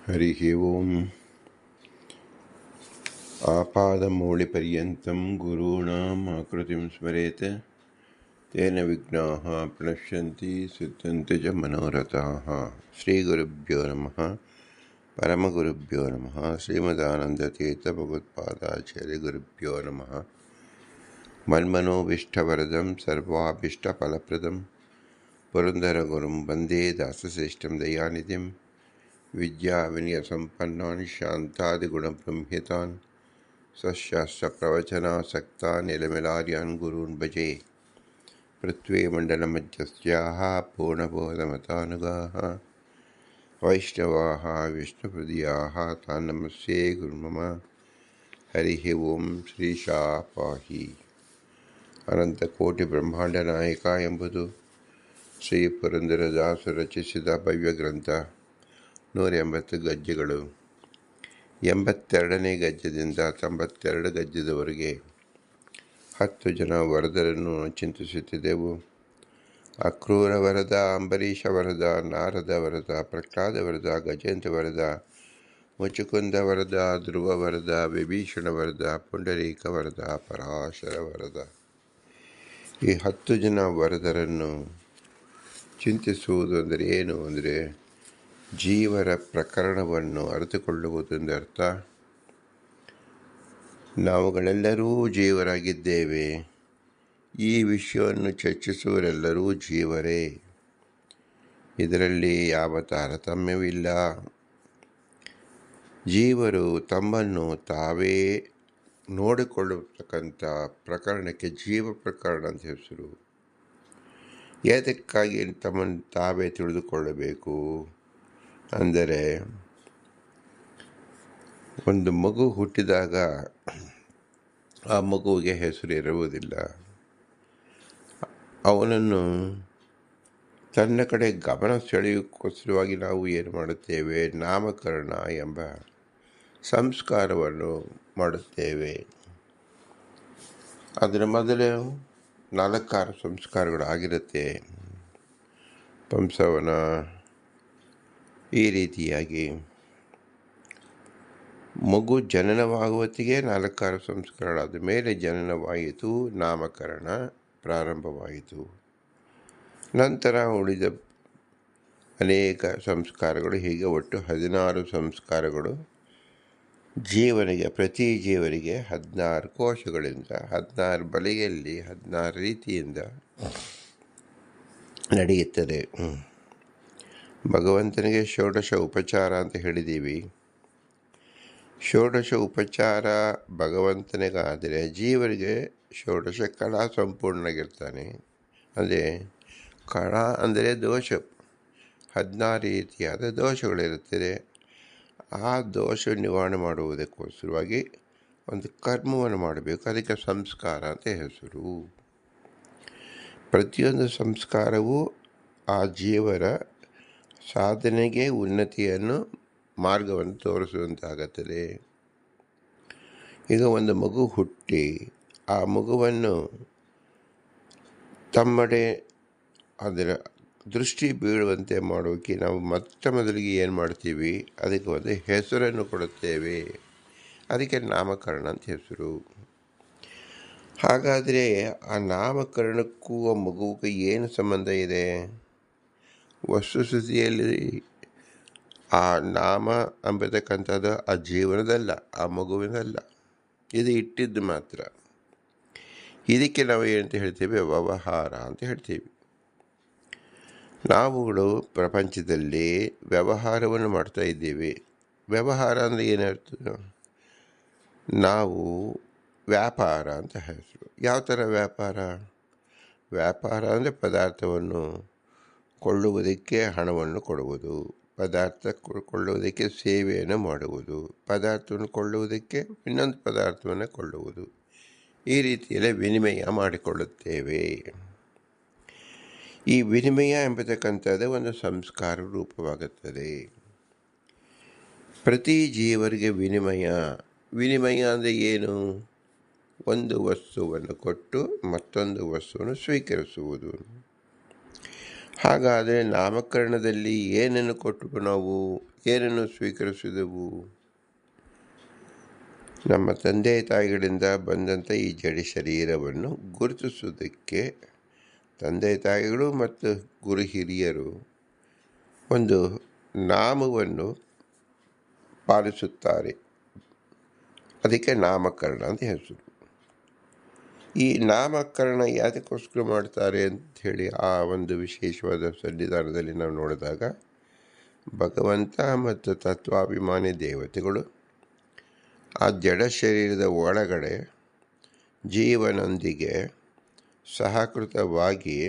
हरिः ओम् आपादमौलिपर्यन्तं गुरूणाम् आकृतिं स्मरेत् तेन विघ्नाः प्रणश्यन्ति सिद्ध्यन्ति च मनोरथाः। श्रीगुरुभ्यो नमः। परमगुरुभ्यो नमः। श्रीमदानन्दतीर्थभगवत्पादाचार्यगुरुभ्यो नमः। मन्मनोभीष्टवरदं सर्वाभीष्टफलप्रदं पुरन्दरगुरुं वन्दे दासश्रेष्ठं दयानिधिं विद्याविनयसम्पन्नान् शान्तादिगुणब्रह्मितान् सशास्त्रप्रवचनासक्तान् निलमिलार्यान् गुरून् भजे। पृथ्वीमण्डलमध्यस्याः पूर्णबोधमतानुगाः वैष्णवाः विष्णुहृदयाः तान् नमस्ये गुरुमम। हरिः ओं ಶ್ರೀಶಾ ಪಾಹಿ. ಅನಂತಕೋಟಿಬ್ರಹ್ಮಾಂಡನಾಯಕ ಎಂಬುದು ಶ್ರೀ ಪುರಂದರದಾಸರು ರಚಿಸಿದ ಭವ್ಯ ಗ್ರಂಥ. 180 ಗದ್ಯಗಳು. 82ನೇ ಗದ್ಯದಿಂದ 92 ಗದ್ಯದವರೆಗೆ 10 ಜನ ವರದರನ್ನು ಚಿಂತಿಸುತ್ತಿದ್ದೆವು. ಅಕ್ರೂರ ವರದ, ಅಂಬರೀಷ ವರದ, ನಾರದ ವರದ, ಪ್ರಹ್ಲಾದ ವರದ, ಗಜೇಂದ್ರ ವರದ, ಮುಚುಕುಂದ ವರದ, ಧ್ರುವ ವರದ, ವಿಭೀಷಣ ವರದ, ಪುಂಡರೀಕ ವರದ, ಪರಾಶರ ವರದ. ಈ 10 ಜನ ವರದರನ್ನು ಚಿಂತಿಸುವುದು ಅಂದರೆ ಏನು ಅಂದರೆ ಜೀವರ ಪ್ರಕರಣವನ್ನು ಅರಿತುಕೊಳ್ಳುವುದು ಎಂದರ್ಥ. ನಾವುಗಳೆಲ್ಲರೂ ಜೀವರಾಗಿದ್ದೇವೆ. ಈ ವಿಷಯವನ್ನು ಚರ್ಚಿಸುವರೆಲ್ಲರೂ ಜೀವರೇ. ಇದರಲ್ಲಿ ಯಾವ ತಾರತಮ್ಯವಿಲ್ಲ. ಜೀವರು ತಮ್ಮನ್ನು ತಾವೇ ನೋಡಿಕೊಳ್ಳತಕ್ಕಂಥ ಪ್ರಕರಣಕ್ಕೆ ಜೀವ ಪ್ರಕರಣ ಅಂತ ಹೆಸರು. ಏತಕ್ಕಾಗಿ ತಮ್ಮನ್ನು ತಾವೇ ತಿಳಿದುಕೊಳ್ಳಬೇಕು ಅಂದರೆ, ಒಂದು ಮಗು ಹುಟ್ಟಿದಾಗ ಆ ಮಗುವಿಗೆ ಹೆಸರು ಇರುವುದಿಲ್ಲ. ಅವನನ್ನು ತನ್ನ ಕಡೆ ಗಮನ ಸೆಳೆಯೋಕ್ಕೋಸ್ಕರವಾಗಿ ನಾವು ಏನು ಮಾಡುತ್ತೇವೆ, ನಾಮಕರಣ ಎಂಬ ಸಂಸ್ಕಾರವನ್ನು ಮಾಡುತ್ತೇವೆ. ಅದರ ಮೊದಲು 4-6 ಸಂಸ್ಕಾರಗಳು ಆಗಿರುತ್ತೆ. ಪಂಸವನ ಈ ರೀತಿಯಾಗಿ ಮಗು ಜನನವಾಗುವತ್ತಿಗೆ 4-6 ಸಂಸ್ಕಾರಗಳಾದ ಮೇಲೆ ಜನನವಾಯಿತು, ನಾಮಕರಣ ಪ್ರಾರಂಭವಾಯಿತು. ನಂತರ ಉಳಿದ ಅನೇಕ ಸಂಸ್ಕಾರಗಳು, ಹೀಗೆ ಒಟ್ಟು 16 ಸಂಸ್ಕಾರಗಳು ಜೀವನಿಗೆ, ಪ್ರತಿ ಜೀವನಿಗೆ 16 ಕೋಶಗಳಿಂದ 16 ಬಗೆಯಲ್ಲಿ 16 ರೀತಿಯಿಂದ ನಡೆಯುತ್ತದೆ. ಭಗವಂತನಿಗೆ ಷೋಡಶ ಉಪಚಾರ ಅಂತ ಹೇಳಿದ್ದೀವಿ. ಷೋಡಶ ಉಪಚಾರ ಭಗವಂತನಿಗಾದರೆ ಜೀವರಿಗೆ ಷೋಡಶ ಕಳಾ ಸಂಪೂರ್ಣಗಿರ್ತಾನೆ. ಅಂದರೆ ಕಳ ಅಂದರೆ ದೋಷ, 16 ರೀತಿಯಾದ ದೋಷಗಳಿರುತ್ತದೆ. ಆ ದೋಷ ನಿವಾರಣೆ ಮಾಡುವುದಕ್ಕೋಸ್ಕರವಾಗಿ ಒಂದು ಕರ್ಮವನ್ನು ಮಾಡಬೇಕು. ಅದಕ್ಕೆ ಸಂಸ್ಕಾರ ಅಂತ ಹೆಸರು. ಪ್ರತಿಯೊಂದು ಸಂಸ್ಕಾರವು ಆ ಜೀವರ ಸಾಧನೆಗೆ ಉನ್ನತಿಯನ್ನು, ಮಾರ್ಗವನ್ನು ತೋರಿಸುವಂತಾಗುತ್ತದೆ. ಈಗ ಒಂದು ಮಗು ಹುಟ್ಟಿ ಆ ಮಗುವನ್ನು ತಮ್ಮಡೆ ಅದರ ದೃಷ್ಟಿ ಬೀಳುವಂತೆ ಮಾಡೋಕ್ಕೆ ನಾವು ಮೊದಲಿಗೆ ಏನು ಮಾಡ್ತೀವಿ, ಅದಕ್ಕೆ ಒಂದು ಹೆಸರನ್ನು ಕೊಡುತ್ತೇವೆ. ಅದಕ್ಕೆ ನಾಮಕರಣ ಅಂತ ಹೆಸರು. ಹಾಗಾದರೆ ಆ ನಾಮಕರಣಕ್ಕೂ ಆ ಮಗುವಿಗೆ ಏನು ಸಂಬಂಧ ಇದೆ? ವಸ್ತುಸ್ಥಿತಿಯಲ್ಲಿ ಆ ನಾಮ ಎಂಬತಕ್ಕಂಥದ್ದು ಆ ಜೀವನದಲ್ಲ, ಆ ಮಗುವಿನಲ್ಲ. ಇದು ಇಟ್ಟಿದ್ದು ಮಾತ್ರ. ಇದಕ್ಕೆ ನಾವು ಏನಂತ ಹೇಳ್ತೇವೆ? ವ್ಯವಹಾರ ಅಂತ ಹೇಳ್ತೀವಿ. ನಾವುಗಳು ಪ್ರಪಂಚದಲ್ಲಿ ವ್ಯವಹಾರವನ್ನು ಮಾಡ್ತಾ ಇದ್ದೀವಿ. ವ್ಯವಹಾರ ಅಂದರೆ ಏನರ್ಥ? ನಾವು ವ್ಯಾಪಾರ ಅಂತ ಹೆಸರು. ಯಾವ ಥರ ವ್ಯಾಪಾರ? ವ್ಯಾಪಾರ ಅಂದರೆ ಪದಾರ್ಥವನ್ನು ಕೊಳ್ಳುವುದಕ್ಕೆ ಹಣವನ್ನು ಕೊಡುವುದು, ಪದಾರ್ಥ ಕೊಳ್ಳುವುದಕ್ಕೆ ಸೇವೆಯನ್ನು ಮಾಡುವುದು, ಪದಾರ್ಥವನ್ನು ಕೊಳ್ಳುವುದಕ್ಕೆ ಇನ್ನೊಂದು ಪದಾರ್ಥವನ್ನು ಕೊಳ್ಳುವುದು. ಈ ರೀತಿಯಲ್ಲಿ ವಿನಿಮಯ ಮಾಡಿಕೊಳ್ಳುತ್ತೇವೆ. ಈ ವಿನಿಮಯ ಎಂಬತಕ್ಕಂಥದ್ದು ಒಂದು ಸಂಸ್ಕಾರ ರೂಪವಾಗುತ್ತದೆ. ಪ್ರತಿ ಜೀವರಿಗೆ ವಿನಿಮಯ ಅಂದರೆ ಏನು? ಒಂದು ವಸ್ತುವನ್ನು ಕೊಟ್ಟು ಮತ್ತೊಂದು ವಸ್ತುವನ್ನು ಸ್ವೀಕರಿಸುವುದು. ಹಾಗಾದರೆ ನಾಮಕರಣದಲ್ಲಿ ಏನನ್ನು ಕೊಟ್ಟು ನಾವು ಏನನ್ನು ಸ್ವೀಕರಿಸಿದೆವು? ನಮ್ಮ ತಂದೆ ತಾಯಿಗಳಿಂದ ಬಂದಂಥ ಈ ಜಡಿ ಶರೀರವನ್ನು ಗುರುತಿಸುವುದಕ್ಕೆ ತಂದೆ ತಾಯಿಗಳು ಮತ್ತು ಗುರು ಹಿರಿಯರು ಒಂದು ನಾಮವನ್ನು ಪಾಲಿಸುತ್ತಾರೆ. ಅದಕ್ಕೆ ನಾಮಕರಣ ಅಂತ ಹೆಸರು. ಈ ನಾಮಕರಣ ಯಾತಕ್ಕೋಸ್ಕರ ಮಾಡ್ತಾರೆ ಅಂಥೇಳಿ ಆ ಒಂದು ವಿಶೇಷವಾದ ಸನ್ನಿಧಾನದಲ್ಲಿ ನಾವು ನೋಡಿದಾಗ, ಭಗವಂತ ಮತ್ತು ತತ್ವಾಭಿಮಾನಿ ದೇವತೆಗಳು ಆ ಜಡ ಶರೀರದ ಒಳಗಡೆ ಜೀವನೊಂದಿಗೆ ಸಹಕೃತವಾಗಿ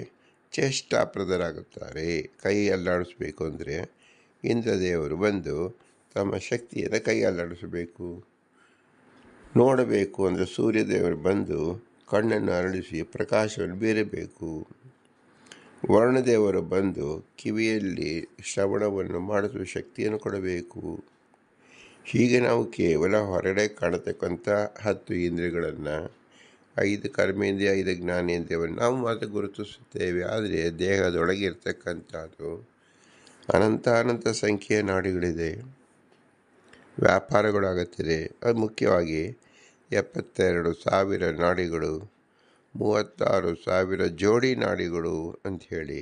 ಚೇಷ್ಟಾಪ್ರದರಾಗುತ್ತಾರೆ. ಕೈ ಅಲ್ಲಾಡಿಸ್ಬೇಕು ಅಂದರೆ ಇಂದ್ರದೇವರು ಬಂದು ತಮ್ಮ ಶಕ್ತಿಯನ್ನು ಕೈ ಅಲ್ಲಾಡಿಸಬೇಕು. ನೋಡಬೇಕು ಅಂದರೆ ಸೂರ್ಯದೇವರು ಬಂದು ಕಣ್ಣನ್ನು ಅರಳಿಸಿ ಪ್ರಕಾಶವನ್ನು ಬೀರಬೇಕು. ವರ್ಣದೇವರು ಬಂದು ಕಿವಿಯಲ್ಲಿ ಶ್ರವಣವನ್ನು ಮಾಡಿಸುವ ಶಕ್ತಿಯನ್ನು ಕೊಡಬೇಕು. ಹೀಗೆ ನಾವು ಕೇವಲ ಹೊರಗಡೆ ಕಾಣತಕ್ಕಂಥ 10 ಇಂದ್ರಿಯಗಳನ್ನು, 5 ಕರ್ಮೇಂದ್ರಿಯ, 5 ಜ್ಞಾನೇಂದ್ರಿಯವನ್ನು ನಾವು ಮಾತ್ರ ಗುರುತಿಸುತ್ತೇವೆ. ಆದರೆ ದೇಹದೊಳಗೆ ಇರ್ತಕ್ಕಂಥದ್ದು ಅನಂತ ಸಂಖ್ಯೆಯ ನಾಡಿಗಳಿದೆ, ವ್ಯಾಪಾರಗಳಾಗುತ್ತಿದೆ. ಅದು ಮುಖ್ಯವಾಗಿ 72,000 ನಾಡಿಗಳು, 36,000 ಜೋಡಿ ನಾಡಿಗಳು ಅಂಥೇಳಿ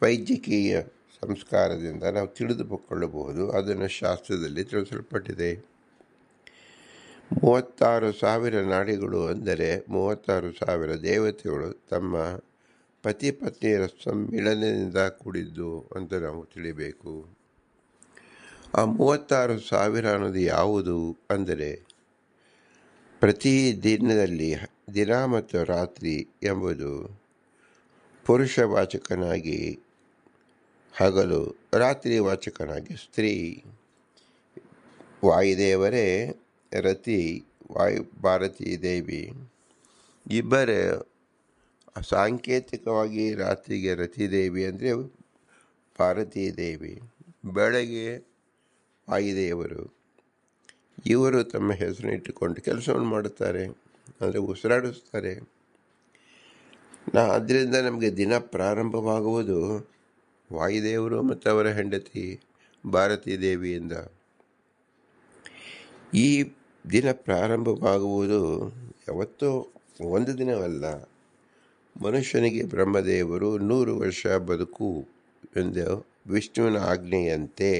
ವೈದ್ಯಕೀಯ ಸಂಸ್ಕಾರದಿಂದ ನಾವು ತಿಳಿದುಕೊಳ್ಳಬಹುದು. ಅದನ್ನು ಶಾಸ್ತ್ರದಲ್ಲಿ ತಿಳಿಸಲ್ಪಟ್ಟಿದೆ. 36,000 ನಾಡಿಗಳು ಅಂದರೆ 36,000 ದೇವತೆಗಳು ತಮ್ಮ ಪತಿ ಪತ್ನಿಯರ ಸಮ್ಮಿಳನದಿಂದ ಕೂಡಿದ್ದು ಅಂತ ನಾವು ತಿಳಿಬೇಕು. ಆ 36,000 ಅನ್ನೋದು ಯಾವುದು ಅಂದರೆ, ಪ್ರತಿ ದಿನದಲ್ಲಿ ದಿನ ಮತ್ತು ರಾತ್ರಿ ಎಂಬುದು ಪುರುಷ ವಾಚಕನಾಗಿ ಹಗಲು, ರಾತ್ರಿ ವಾಚಕನಾಗಿ ಸ್ತ್ರೀ. ವಾಯುದೇವರೇ ರತಿ, ಭಾರತೀ ದೇವಿ ಇಬ್ಬರೇ. ಸಾಂಕೇತಿಕವಾಗಿ ರಾತ್ರಿಗೆ ರತಿದೇವಿ ಅಂದರೆ ಭಾರತೀ ದೇವಿ, ಬೆಳಗ್ಗೆ ವಾಯುದೇವರು. ಇವರು ತಮ್ಮ ಹೆಸರನ್ನು ಇಟ್ಟುಕೊಂಡು ಕೆಲಸವನ್ನು ಮಾಡುತ್ತಾರೆ, ಅಂದರೆ ಉಸಿರಾಡಿಸ್ತಾರೆ. ಅದರಿಂದ ನಮಗೆ ದಿನ ಪ್ರಾರಂಭವಾಗುವುದು ವಾಯುದೇವರು ಮತ್ತು ಅವರ ಹೆಂಡತಿ ಭಾರತೀ ದೇವಿಯಿಂದ. ಈ ದಿನ ಪ್ರಾರಂಭವಾಗುವುದು ಯಾವತ್ತೂ ಒಂದು ದಿನವಲ್ಲ. ಮನುಷ್ಯನಿಗೆ ಬ್ರಹ್ಮದೇವರು 100 ವರ್ಷ ಬದುಕು ಎಂದು ವಿಷ್ಣುವಿನ ಆಜ್ಞೆಯಂತೆ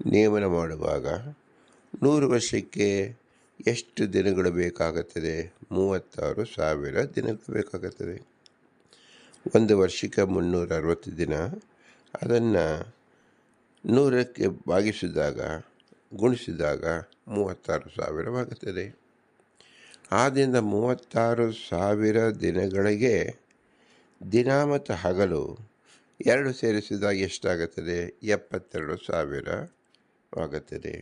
ನೇಮನ ಮಾಡುವಾಗ 100 ವರ್ಷಕ್ಕೆ ಎಷ್ಟು ದಿನಗಳು ಬೇಕಾಗುತ್ತದೆ? 36,000 ದಿನಗಳು ಬೇಕಾಗುತ್ತದೆ. ಒಂದು ವರ್ಷಕ್ಕೆ 360 ದಿನ. ಅದನ್ನು 100ಕ್ಕೆ ಭಾಗಿಸಿದಾಗ, ಗುಣಿಸಿದಾಗ 36,000 ಆದ್ದರಿಂದ 36,000 ದಿನಗಳಿಗೆ ದಿನ ಮತ್ತು ಹಗಲು ಎರಡು ಸೇರಿಸಿದಾಗ ಎಷ್ಟಾಗುತ್ತದೆ? 72,000 ಆಗುತ್ತದೆ.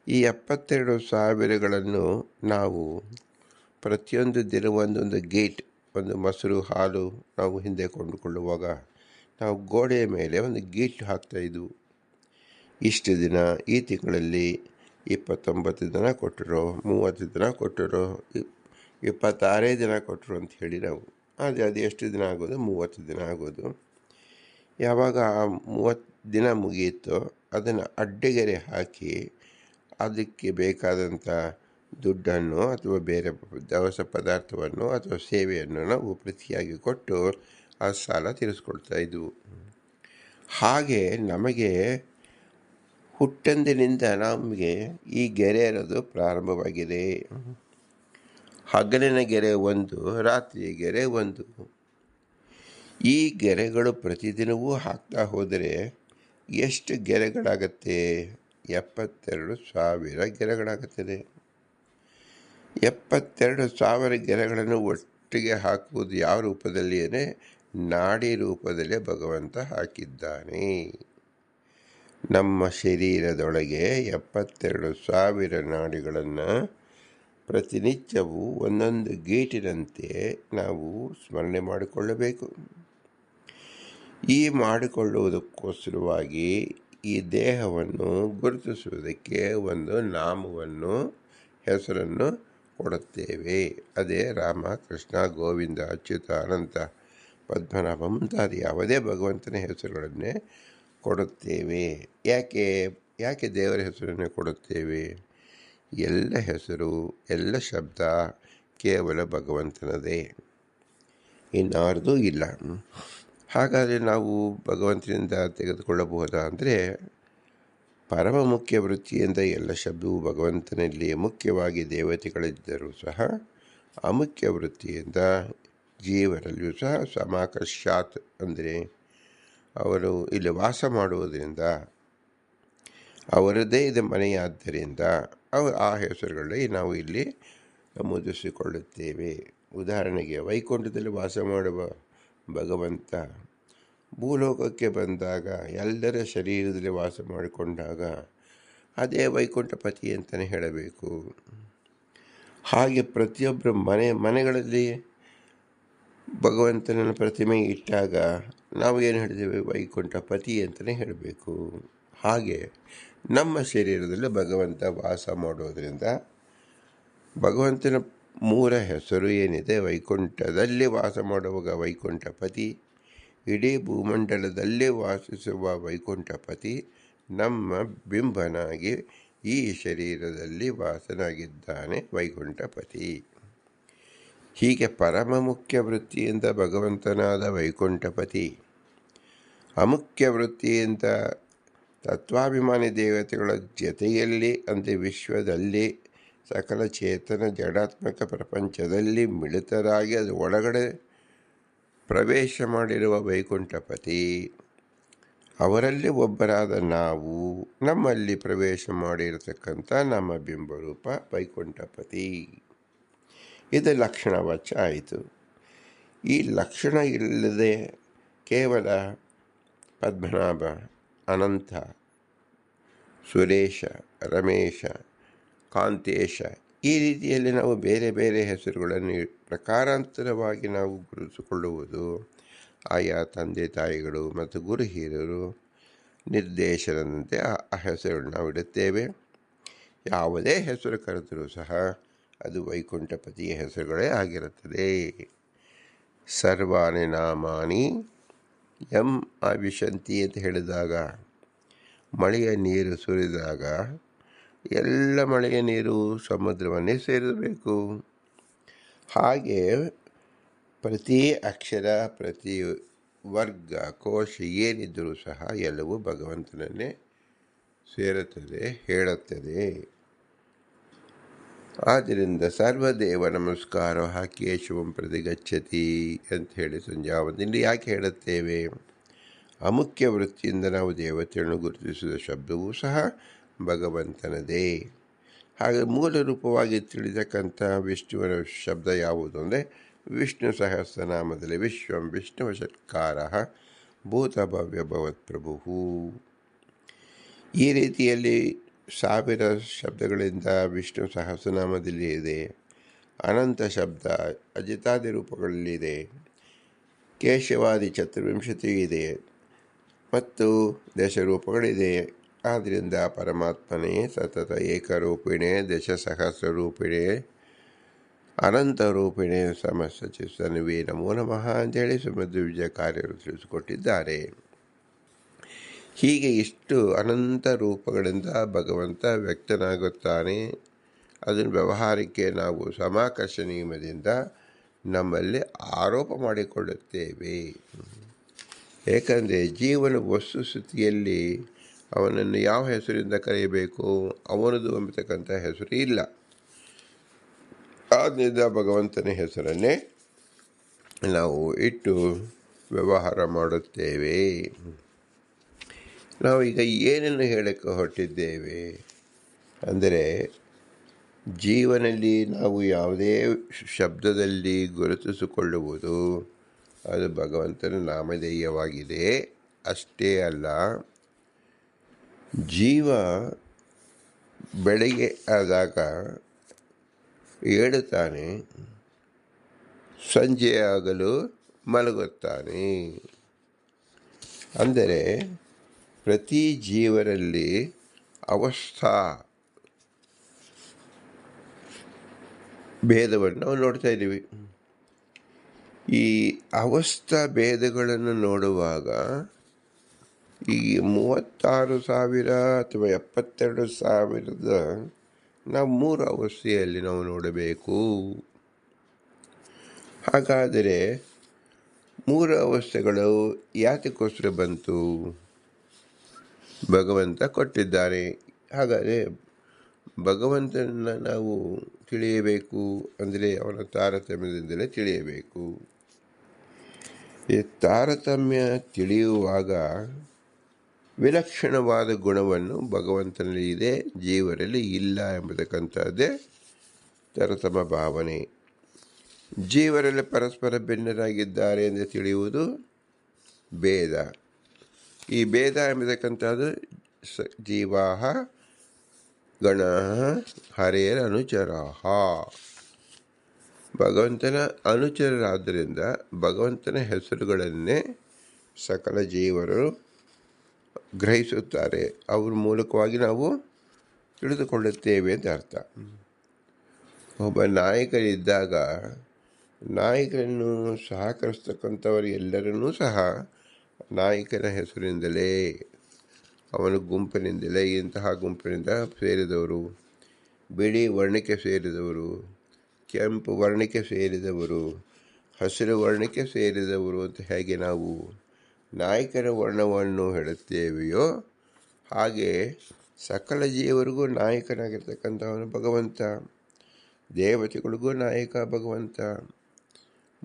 ಈ 72,000ಗಳನ್ನು ನಾವು ಪ್ರತಿಯೊಂದು ದಿನ ಒಂದೊಂದು ಗೇಟ್, ಒಂದು ಮೊಸರು ಹಾಲು ನಾವು ಹಿಂದೆ ಕೊಂಡುಕೊಳ್ಳುವಾಗ ನಾವು ಗೋಡೆಯ ಮೇಲೆ ಒಂದು ಗೇಟ್ ಹಾಕ್ತಾಯಿದ್ವು. ಇಷ್ಟು ದಿನ ಈ ತಿಂಗಳಲ್ಲಿ 29 ದಿನ ಕೊಟ್ಟರು, 30 ದಿನ ಕೊಟ್ಟರು, 26 ದಿನ ಕೊಟ್ಟರು ಅಂತ ಹೇಳಿ ನಾವು ಅದು ಎಷ್ಟು ದಿನ ಆಗೋದು? 30 ದಿನ ಆಗೋದು. ಯಾವಾಗ ಆ 30 ದಿನ ಮುಗಿಯಿತೋ ಅದನ್ನು ಅಡ್ಡಗೆರೆ ಹಾಕಿ ಅದಕ್ಕೆ ಬೇಕಾದಂಥ ದುಡ್ಡನ್ನು ಅಥವಾ ಬೇರೆ ದವಸ ಪದಾರ್ಥವನ್ನು ಅಥವಾ ಸೇವೆಯನ್ನು ನಾವು ಪ್ರತಿಯಾಗಿ ಕೊಟ್ಟು ಆ ಸಾಲ ತೀರಿಸ್ಕೊಳ್ತಾ ಇದ್ವು. ಹಾಗೆ ನಮಗೆ ಹುಟ್ಟಂದಿನಿಂದ ನಮಗೆ ಈ ಗೆರೆ ಅನ್ನೋದು ಪ್ರಾರಂಭವಾಗಿದೆ. ಹಗಲಿನ ಗೆರೆ ಒಂದು, ರಾತ್ರಿಯ ಗೆರೆ ಒಂದು. ಈ ಗೆರೆಗಳು ಪ್ರತಿದಿನವೂ ಹಾಕ್ತಾ ಹೋದರೆ ಎಷ್ಟು ಗೆರೆಗಳಾಗತ್ತೆ? 72,000 ಗೆರೆಗಳಾಗುತ್ತದೆ. 72,000 ಗೆರೆಗಳನ್ನು ಒಟ್ಟಿಗೆ ಹಾಕುವುದು ಯಾವ ರೂಪದಲ್ಲಿ? ನಾಡಿ ರೂಪದಲ್ಲೇ ಭಗವಂತ ಹಾಕಿದ್ದಾನೆ. ನಮ್ಮ ಶರೀರದೊಳಗೆ 72,000 ನಾಡಿಗಳನ್ನು ಪ್ರತಿನಿತ್ಯವೂ ಒಂದೊಂದು ಗೇಟಿನಂತೆ ನಾವು ಸ್ಮರಣೆ ಮಾಡಿಕೊಳ್ಳಬೇಕು. ಈ ಮಾಡಿಕೊಳ್ಳುವುದಕ್ಕೋಸ್ಕರವಾಗಿ ಈ ದೇಹವನ್ನು ಗುರುತಿಸುವುದಕ್ಕೆ ಒಂದು ನಾಮವನ್ನು, ಹೆಸರನ್ನು ಕೊಡುತ್ತೇವೆ. ಅದೇ ರಾಮ, ಕೃಷ್ಣ, ಗೋವಿಂದ, ಅಚ್ಯುತ, ಅನಂತ ಪದ್ಮನಾಭ ಮುಂತಾದ ಯಾವುದೇ ಭಗವಂತನ ಹೆಸರುಗಳನ್ನೇ ಕೊಡುತ್ತೇವೆ. ಯಾಕೆ ದೇವರ ಹೆಸರನ್ನೇ ಕೊಡುತ್ತೇವೆ? ಎಲ್ಲ ಹೆಸರು, ಎಲ್ಲ ಶಬ್ದ ಕೇವಲ ಭಗವಂತನದೇ, ಇನ್ನಾರ್ದೂ ಇಲ್ಲ. ಹಾಗಾದರೆ ನಾವು ಭಗವಂತನಿಂದ ತೆಗೆದುಕೊಳ್ಳಬಹುದಾ ಅಂದರೆ, ಪರಮ ಮುಖ್ಯ ವೃತ್ತಿಯಿಂದ ಎಲ್ಲ ಶಬ್ದವು ಭಗವಂತನಲ್ಲಿ, ಮುಖ್ಯವಾಗಿ ದೇವತೆಗಳಿದ್ದರೂ ಸಹ ಅಮುಖ್ಯ ವೃತ್ತಿಯಿಂದ ಜೀವನಲ್ಲಿಯೂ ಸಹ ಸಮಾಕರ್ಷಾತ್ ಅಂದರೆ ಅವರು ಇಲ್ಲಿ ವಾಸ ಮಾಡುವುದರಿಂದ, ಅವರದೇ ಇದು ಮನೆಯಾದ್ದರಿಂದ ಆ ಹೆಸರುಗಳಲ್ಲಿ ನಾವು ಇಲ್ಲಿ ನಮೂದಿಸಿಕೊಳ್ಳುತ್ತೇವೆ. ಉದಾಹರಣೆಗೆ, ವೈಕುಂಠದಲ್ಲಿ ವಾಸ ಮಾಡುವ ಭಗವಂತ ಭೂಲೋಕಕ್ಕೆ ಬಂದಾಗ, ಎಲ್ಲರ ಶರೀರದಲ್ಲಿ ವಾಸ ಮಾಡಿಕೊಂಡಾಗ ಅದೇ ವೈಕುಂಠಪತಿ ಅಂತಲೇ ಹೇಳಬೇಕು. ಹಾಗೆ ಪ್ರತಿಯೊಬ್ಬರ ಮನೆಗಳಲ್ಲಿ ಭಗವಂತನ ಪ್ರತಿಮೆ ಇಟ್ಟಾಗ ನಾವು ಏನು ಹೇಳ್ತೇವೆ? ವೈಕುಂಠಪತಿ ಅಂತಲೇ ಹೇಳಬೇಕು. ಹಾಗೆ ನಮ್ಮ ಶರೀರದಲ್ಲಿ ಭಗವಂತ ವಾಸ ಮಾಡೋದರಿಂದ ಭಗವಂತನ ಮೂಲ ಹೆಸರು ಏನಿದೆ, ವೈಕುಂಠದಲ್ಲಿ ವಾಸ ಮಾಡುವಾಗ ವೈಕುಂಠಪತಿ, ಇಡೀ ಭೂಮಂಡಲದಲ್ಲಿ ವಾಸಿಸುವ ವೈಕುಂಠಪತಿ ನಮ್ಮ ಬಿಂಬನಾಗಿ ಈ ಶರೀರದಲ್ಲಿ ವಾಸನಾಗಿದ್ದಾನೆ ವೈಕುಂಠಪತಿ. ಹೀಗೆ ಪರಮ ಮುಖ್ಯ ವೃತ್ತಿಯಿಂದ ಭಗವಂತನಾದ ವೈಕುಂಠಪತಿ, ಅಮುಖ್ಯ ವೃತ್ತಿಯಿಂದ ತತ್ವಾಭಿಮಾನಿ ದೇವತೆಗಳ ಜೊತೆಯಲ್ಲಿ ಅಂದರೆ ವಿಶ್ವದಲ್ಲಿ ಸಕಲ ಚೇತನ ಜಡಾತ್ಮಕ ಪ್ರಪಂಚದಲ್ಲಿ ಮಿಳಿತರಾಗಿ ಅದು ಒಳಗಡೆ ಪ್ರವೇಶ ಮಾಡಿರುವ ವೈಕುಂಠಪತಿ, ಅವರಲ್ಲಿ ಒಬ್ಬರಾದ ನಾವು ನಮ್ಮಲ್ಲಿ ಪ್ರವೇಶ ಮಾಡಿರತಕ್ಕಂಥ ನಮ್ಮ ಬಿಂಬರೂಪ ವೈಕುಂಠಪತಿ. ಇದು ಲಕ್ಷಣವಾಚ ಆಯಿತು. ಈ ಲಕ್ಷಣ ಇಲ್ಲದೆ ಕೇವಲ ಪದ್ಮನಾಭ, ಅನಂತ, ಸುರೇಶ, ರಮೇಶ, ಕಾಂತೇಶ ಈ ರೀತಿಯಲ್ಲಿ ನಾವು ಬೇರೆ ಬೇರೆ ಹೆಸರುಗಳನ್ನು ಪ್ರಕಾರಾಂತರವಾಗಿ ನಾವು ಗುರುತಿಸಿಕೊಳ್ಳುವುದು ಆಯಾ ತಂದೆ ತಾಯಿಗಳು ಮತ್ತು ಗುರು ಹಿರಿಯರು ನಿರ್ದೇಶನದಂತೆ ಆ ಹೆಸರುಗಳನ್ನು ನಾವು ಇಡುತ್ತೇವೆ. ಯಾವುದೇ ಹೆಸರು ಕರೆದರೂ ಸಹ ಅದು ವೈಕುಂಠಪತಿಯ ಹೆಸರುಗಳೇ ಆಗಿರುತ್ತದೆ. ಸರ್ವಾಣಿ ನಾಮಾನಿ ಎಂ ಆವಿಶಂತಿ ಅಂತ ಹೇಳಿದಾಗ, ಮಳೆಯ ನೀರು ಸುರಿದಾಗ ಎಲ್ಲ ಮಳೆಯ ನೀರು ಸಮುದ್ರವನ್ನೇ ಸೇರಬೇಕು. ಹಾಗೆ ಪ್ರತಿ ಅಕ್ಷರ, ಪ್ರತಿ ವರ್ಗ, ಕೋಶ ಏನಿದ್ದರೂ ಸಹ ಎಲ್ಲವೂ ಭಗವಂತನನ್ನೇ ಸೇರುತ್ತದೆ, ಹೇಳುತ್ತದೆ. ಆದ್ದರಿಂದ ಸರ್ವದೇವ ನಮಸ್ಕಾರ ಕೇಶವಂ ಪ್ರತಿ ಗಚ್ಚತಿ ಅಂತ ಹೇಳಿ ಸಂಧ್ಯಾವಂದನೆಯಲ್ಲಿ ಯಾಕೆ ಹೇಳುತ್ತೇವೆ? ಅಮುಖ್ಯ ವೃತ್ತಿಯಿಂದ ನಾವು ದೇವತೆಯನ್ನು ಗುರುತಿಸಿದ ಶಬ್ದವೂ ಸಹ ಭಗವಂತನದೇ. ಹಾಗೆ ಮೂಲ ರೂಪವಾಗಿ ತಿಳಿತಕ್ಕಂಥ ವಿಷ್ಣುವಿನ ಶಬ್ದ ಯಾವುದು ಅಂದರೆ, ವಿಷ್ಣು ಸಹಸ್ರನಾಮದಲ್ಲಿ ವಿಶ್ವಂ ವಿಷ್ಣುವ ಷಟ್ಕಾರ ಭೂತಭವ್ಯ ಭವತ್ಪ್ರಭು. ಈ ರೀತಿಯಲ್ಲಿ 1000 ಶಬ್ದಗಳಿಂದ ವಿಷ್ಣು ಸಹಸ್ರನಾಮದಲ್ಲಿ ಇದೆ. ಅನಂತ ಶಬ್ದ ಅಜಿತಾದಿ ರೂಪಗಳಲ್ಲಿದೆ. ಕೇಶವಾದಿ 24 ಇದೆ ಮತ್ತು ದಶರೂಪಗಳಿದೆ. ಆದ್ದರಿಂದ ಪರಮಾತ್ಮನೇ ಸತತ ಏಕರೂಪಿಣೆ, ದಶಸಹಸ್ರರೂಪಿಣೆ, ಅನಂತರೂಪಿಣೆ ಸಮಸ್ತ ಚಿತ್ತನವೇ ನಮೋ ನಮಃ ಅಂತೇಳಿ ಸುಮಧ್ವ ವಿಜಯಕಾರ್ಯರು ತಿಳಿಸಿಕೊಟ್ಟಿದ್ದಾರೆ. ಹೀಗೆ ಇಷ್ಟು ಅನಂತ ರೂಪಗಳಿಂದ ಭಗವಂತ ವ್ಯಕ್ತನಾಗುತ್ತಾನೆ. ಅದನ್ನು ವ್ಯವಹಾರಕ್ಕೆ ನಾವು ಸಮಾಕರ್ಷ ನಿಯಮದಿಂದ ನಮ್ಮಲ್ಲಿ ಆರೋಪ ಮಾಡಿಕೊಳ್ಳುತ್ತೇವೆ. ಏಕೆಂದರೆ ಜೀವನ ವಸ್ತುಸ್ಥಿತಿಯಲ್ಲಿ ಅವನನ್ನು ಯಾವ ಹೆಸರಿಂದ ಕರೆಯಬೇಕು, ಅವನದು ಎಂಬತಕ್ಕಂಥ ಹೆಸರು ಇಲ್ಲ. ಆದ್ದರಿಂದ ಭಗವಂತನ ಹೆಸರನ್ನೇ ನಾವು ಇಟ್ಟು ವ್ಯವಹಾರ ಮಾಡುತ್ತೇವೆ. ನಾವು ಈಗ ಏನನ್ನು ಹೇಳಕ್ಕೆ ಹೊರಟಿದ್ದೇವೆ ಅಂದರೆ, ಜೀವನದಲ್ಲಿ ನಾವು ಯಾವುದೇ ಶಬ್ದದಲ್ಲಿ ಗುರುತಿಸಿಕೊಳ್ಳುವುದು ಅದು ಭಗವಂತನ ನಾಮಧೇಯವಾಗಿದೆ. ಅಷ್ಟೇ ಅಲ್ಲ, ಜೀವ ಬೆಳಗ್ಗೆ ಆದಾಗ ಏಳುತ್ತಾನೆ, ಸಂಜೆಯಾಗಲು ಮಲಗುತ್ತಾನೆ. ಅಂದರೆ ಪ್ರತಿ ಜೀವನಲ್ಲಿ ಅವಸ್ಥಾ ಭೇದವನ್ನು ನಾವು ನೋಡ್ತಾ ಇದ್ದೀವಿ. ಈ ಅವಸ್ಥಾ ಭೇದಗಳನ್ನು ನೋಡುವಾಗ ಈ 36,000 ಅಥವಾ 72,000 ನಾವು 3 ಅವಸ್ಥೆಯಲ್ಲಿ ನಾವು ನೋಡಬೇಕು. ಹಾಗಾದರೆ 3 ಅವಸ್ಥೆಗಳು ಯಾತಕ್ಕೋಸ್ಕರ ಬಂತು? ಭಗವಂತ ಕೊಟ್ಟಿದ್ದಾರೆ. ಹಾಗಾದರೆ ಭಗವಂತನನ್ನು ನಾವು ತಿಳಿಯಬೇಕು ಅಂದರೆ ಅವನ ತಾರತಮ್ಯದಿಂದಲೇ ತಿಳಿಯಬೇಕು. ಈ ತಾರತಮ್ಯ ತಿಳಿಯುವಾಗ ವಿಲಕ್ಷಣವಾದ ಗುಣವನ್ನು ಭಗವಂತನಲ್ಲಿ ಇದೆ, ಜೀವರಲ್ಲಿ ಇಲ್ಲ ಎಂಬತಕ್ಕಂಥದ್ದೇ ತಾರತಮ್ಯ ಭಾವನೆ. ಜೀವರಲ್ಲಿ ಪರಸ್ಪರ ಭಿನ್ನರಾಗಿದ್ದಾರೆ ಎಂದು ತಿಳಿಯುವುದು ಭೇದ. ಈ ಭೇದ ಎಂಬತಕ್ಕಂಥದ್ದು ಜೀವಾಹ ಗಣ ಹರೇರ ಅನುಚರಾಹ, ಭಗವಂತನ ಅನುಚರರಾದ್ದರಿಂದ ಭಗವಂತನ ಹೆಸರುಗಳನ್ನೇ ಸಕಲ ಜೀವರು ಗ್ರಹಿಸುತ್ತಾರೆ. ಅವ್ರ ಮೂಲಕವಾಗಿ ನಾವು ತಿಳಿದುಕೊಳ್ಳುತ್ತೇವೆ ಅಂತ ಅರ್ಥ. ಒಬ್ಬ ನಾಯಕರಿದ್ದಾಗ ನಾಯಕರನ್ನು ಸಹಕರಿಸ್ತಕ್ಕಂಥವರು ಎಲ್ಲರನ್ನೂ ಸಹ ನಾಯಕನ ಹೆಸರಿನಿಂದಲೇ, ಅವನ ಗುಂಪಿನಿಂದಲೇ, ಇಂತಹ ಗುಂಪಿನಿಂದ ಸೇರಿದವರು, ಬಿಳಿ ವರ್ಣಕ್ಕೆ ಸೇರಿದವರು, ಕೆಂಪು ವರ್ಣಕ್ಕೆ ಸೇರಿದವರು, ಹಸಿರು ವರ್ಣಕ್ಕೆ ಸೇರಿದವರು ಅಂತ ಹೇಗೆ ನಾವು ನಾಯಕರ ವರ್ಣವನ್ನು ಹೇಳುತ್ತೇವೆಯೋ ಹಾಗೆ ಸಕಲ ಜೀವರಿಗೂ ನಾಯಕನಾಗಿರ್ತಕ್ಕಂಥವನು ಭಗವಂತ. ದೇವತೆಗಳಿಗೂ ನಾಯಕ ಭಗವಂತ,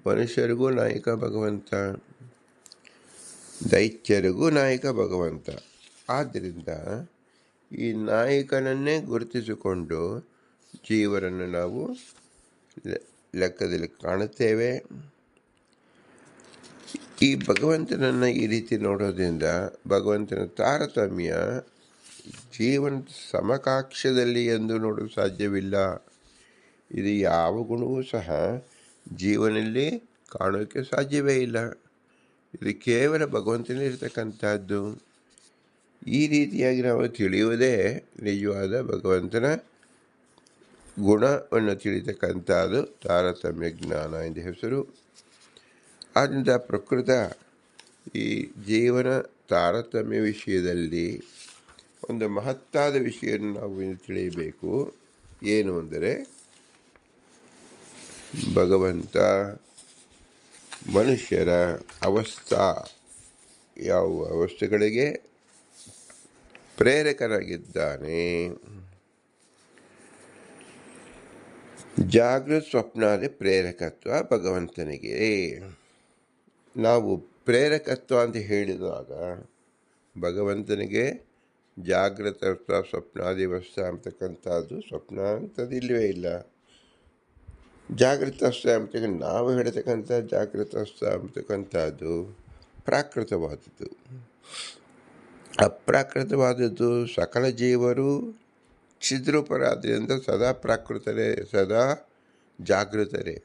ಮನುಷ್ಯರಿಗೂ ನಾಯಕ ಭಗವಂತ, ದೈತ್ಯರಿಗೂ ನಾಯಕ ಭಗವಂತ. ಆದ್ದರಿಂದ ಈ ನಾಯಕನನ್ನೇ ಗುರುತಿಸಿಕೊಂಡು ಜೀವರನ್ನು ನಾವು ಲೆಕ್ಕದಲ್ಲಿ ಕಾಣುತ್ತೇವೆ. ಈ ಭಗವಂತನನ್ನು ಈ ರೀತಿ ನೋಡೋದ್ರಿಂದ ಭಗವಂತನ ತಾರತಮ್ಯ ಜೀವನ ಸಮಕಾಕ್ಷದಲ್ಲಿ ಎಂದು ನೋಡಲು ಸಾಧ್ಯವಿಲ್ಲ. ಇದು ಯಾವ ಗುಣವೂ ಸಹ ಜೀವನದಲ್ಲಿ ಕಾಣೋಕ್ಕೆ ಸಾಧ್ಯವೇ ಇಲ್ಲ. ಇದು ಕೇವಲ ಭಗವಂತನಿರ್ತಕ್ಕಂಥದ್ದು. ಈ ರೀತಿಯಾಗಿ ನಾವು ತಿಳಿಯುವುದೇ ನಿಜವಾದ ಭಗವಂತನ ಗುಣವನ್ನು ತಿಳಿತಕ್ಕಂಥದ್ದು ತಾರತಮ್ಯ ಜ್ಞಾನ ಎಂದು ಹೆಸರು. ಆದ್ದರಿಂದ ಪ್ರಕೃತ ಈ ಜೀವನ ತಾರತಮ್ಯ ವಿಷಯದಲ್ಲಿ ಒಂದು ಮಹತ್ತಾದ ವಿಷಯವನ್ನು ನಾವು ತಿಳಿಯಬೇಕು. ಏನು ಅಂದರೆ ಭಗವಂತ ಮನುಷ್ಯರ ಯಾವ ಅವಸ್ಥೆಗಳಿಗೆ ಪ್ರೇರಕರಾಗಿದ್ದಾನೆ. ಜಾಗೃತ ಸ್ವಪ್ನಾದಿ ಪ್ರೇರಕತ್ವ ಭಗವಂತನಿಗೆ. ನಾವು ಪ್ರೇರಕತ್ವ ಅಂತ ಹೇಳಿದಾಗ ಭಗವಂತನಿಗೆ ಜಾಗೃತ ಸ್ವಪ್ನಾದಿ ಅವಸ್ಥೆ ಅಂತಕ್ಕಂಥದ್ದು ಸ್ವಪ್ನ ಅಂಥದ್ದು ಇಲ್ಲವೇ ಇಲ್ಲ. ಜಾಗೃತ ಅವಸ್ಥೆ ಅಂತಕ್ಕ ನಾವು ಹೇಳ್ತಕ್ಕಂಥ ಜಾಗೃತ ಅವಸ್ಥೆ ಅಂತಕ್ಕಂಥದ್ದು ಪ್ರಾಕೃತವಾದದ್ದು. ಅಪ್ರಾಕೃತವಾದದ್ದು ಸಕಲ ಜೀವರು ಛಿದ್ರೂಪರಾದ್ರಿಂದ ಸದಾ ಪ್ರಾಕೃತರೇ, ಸದಾ ಜಾಗೃತರೇ.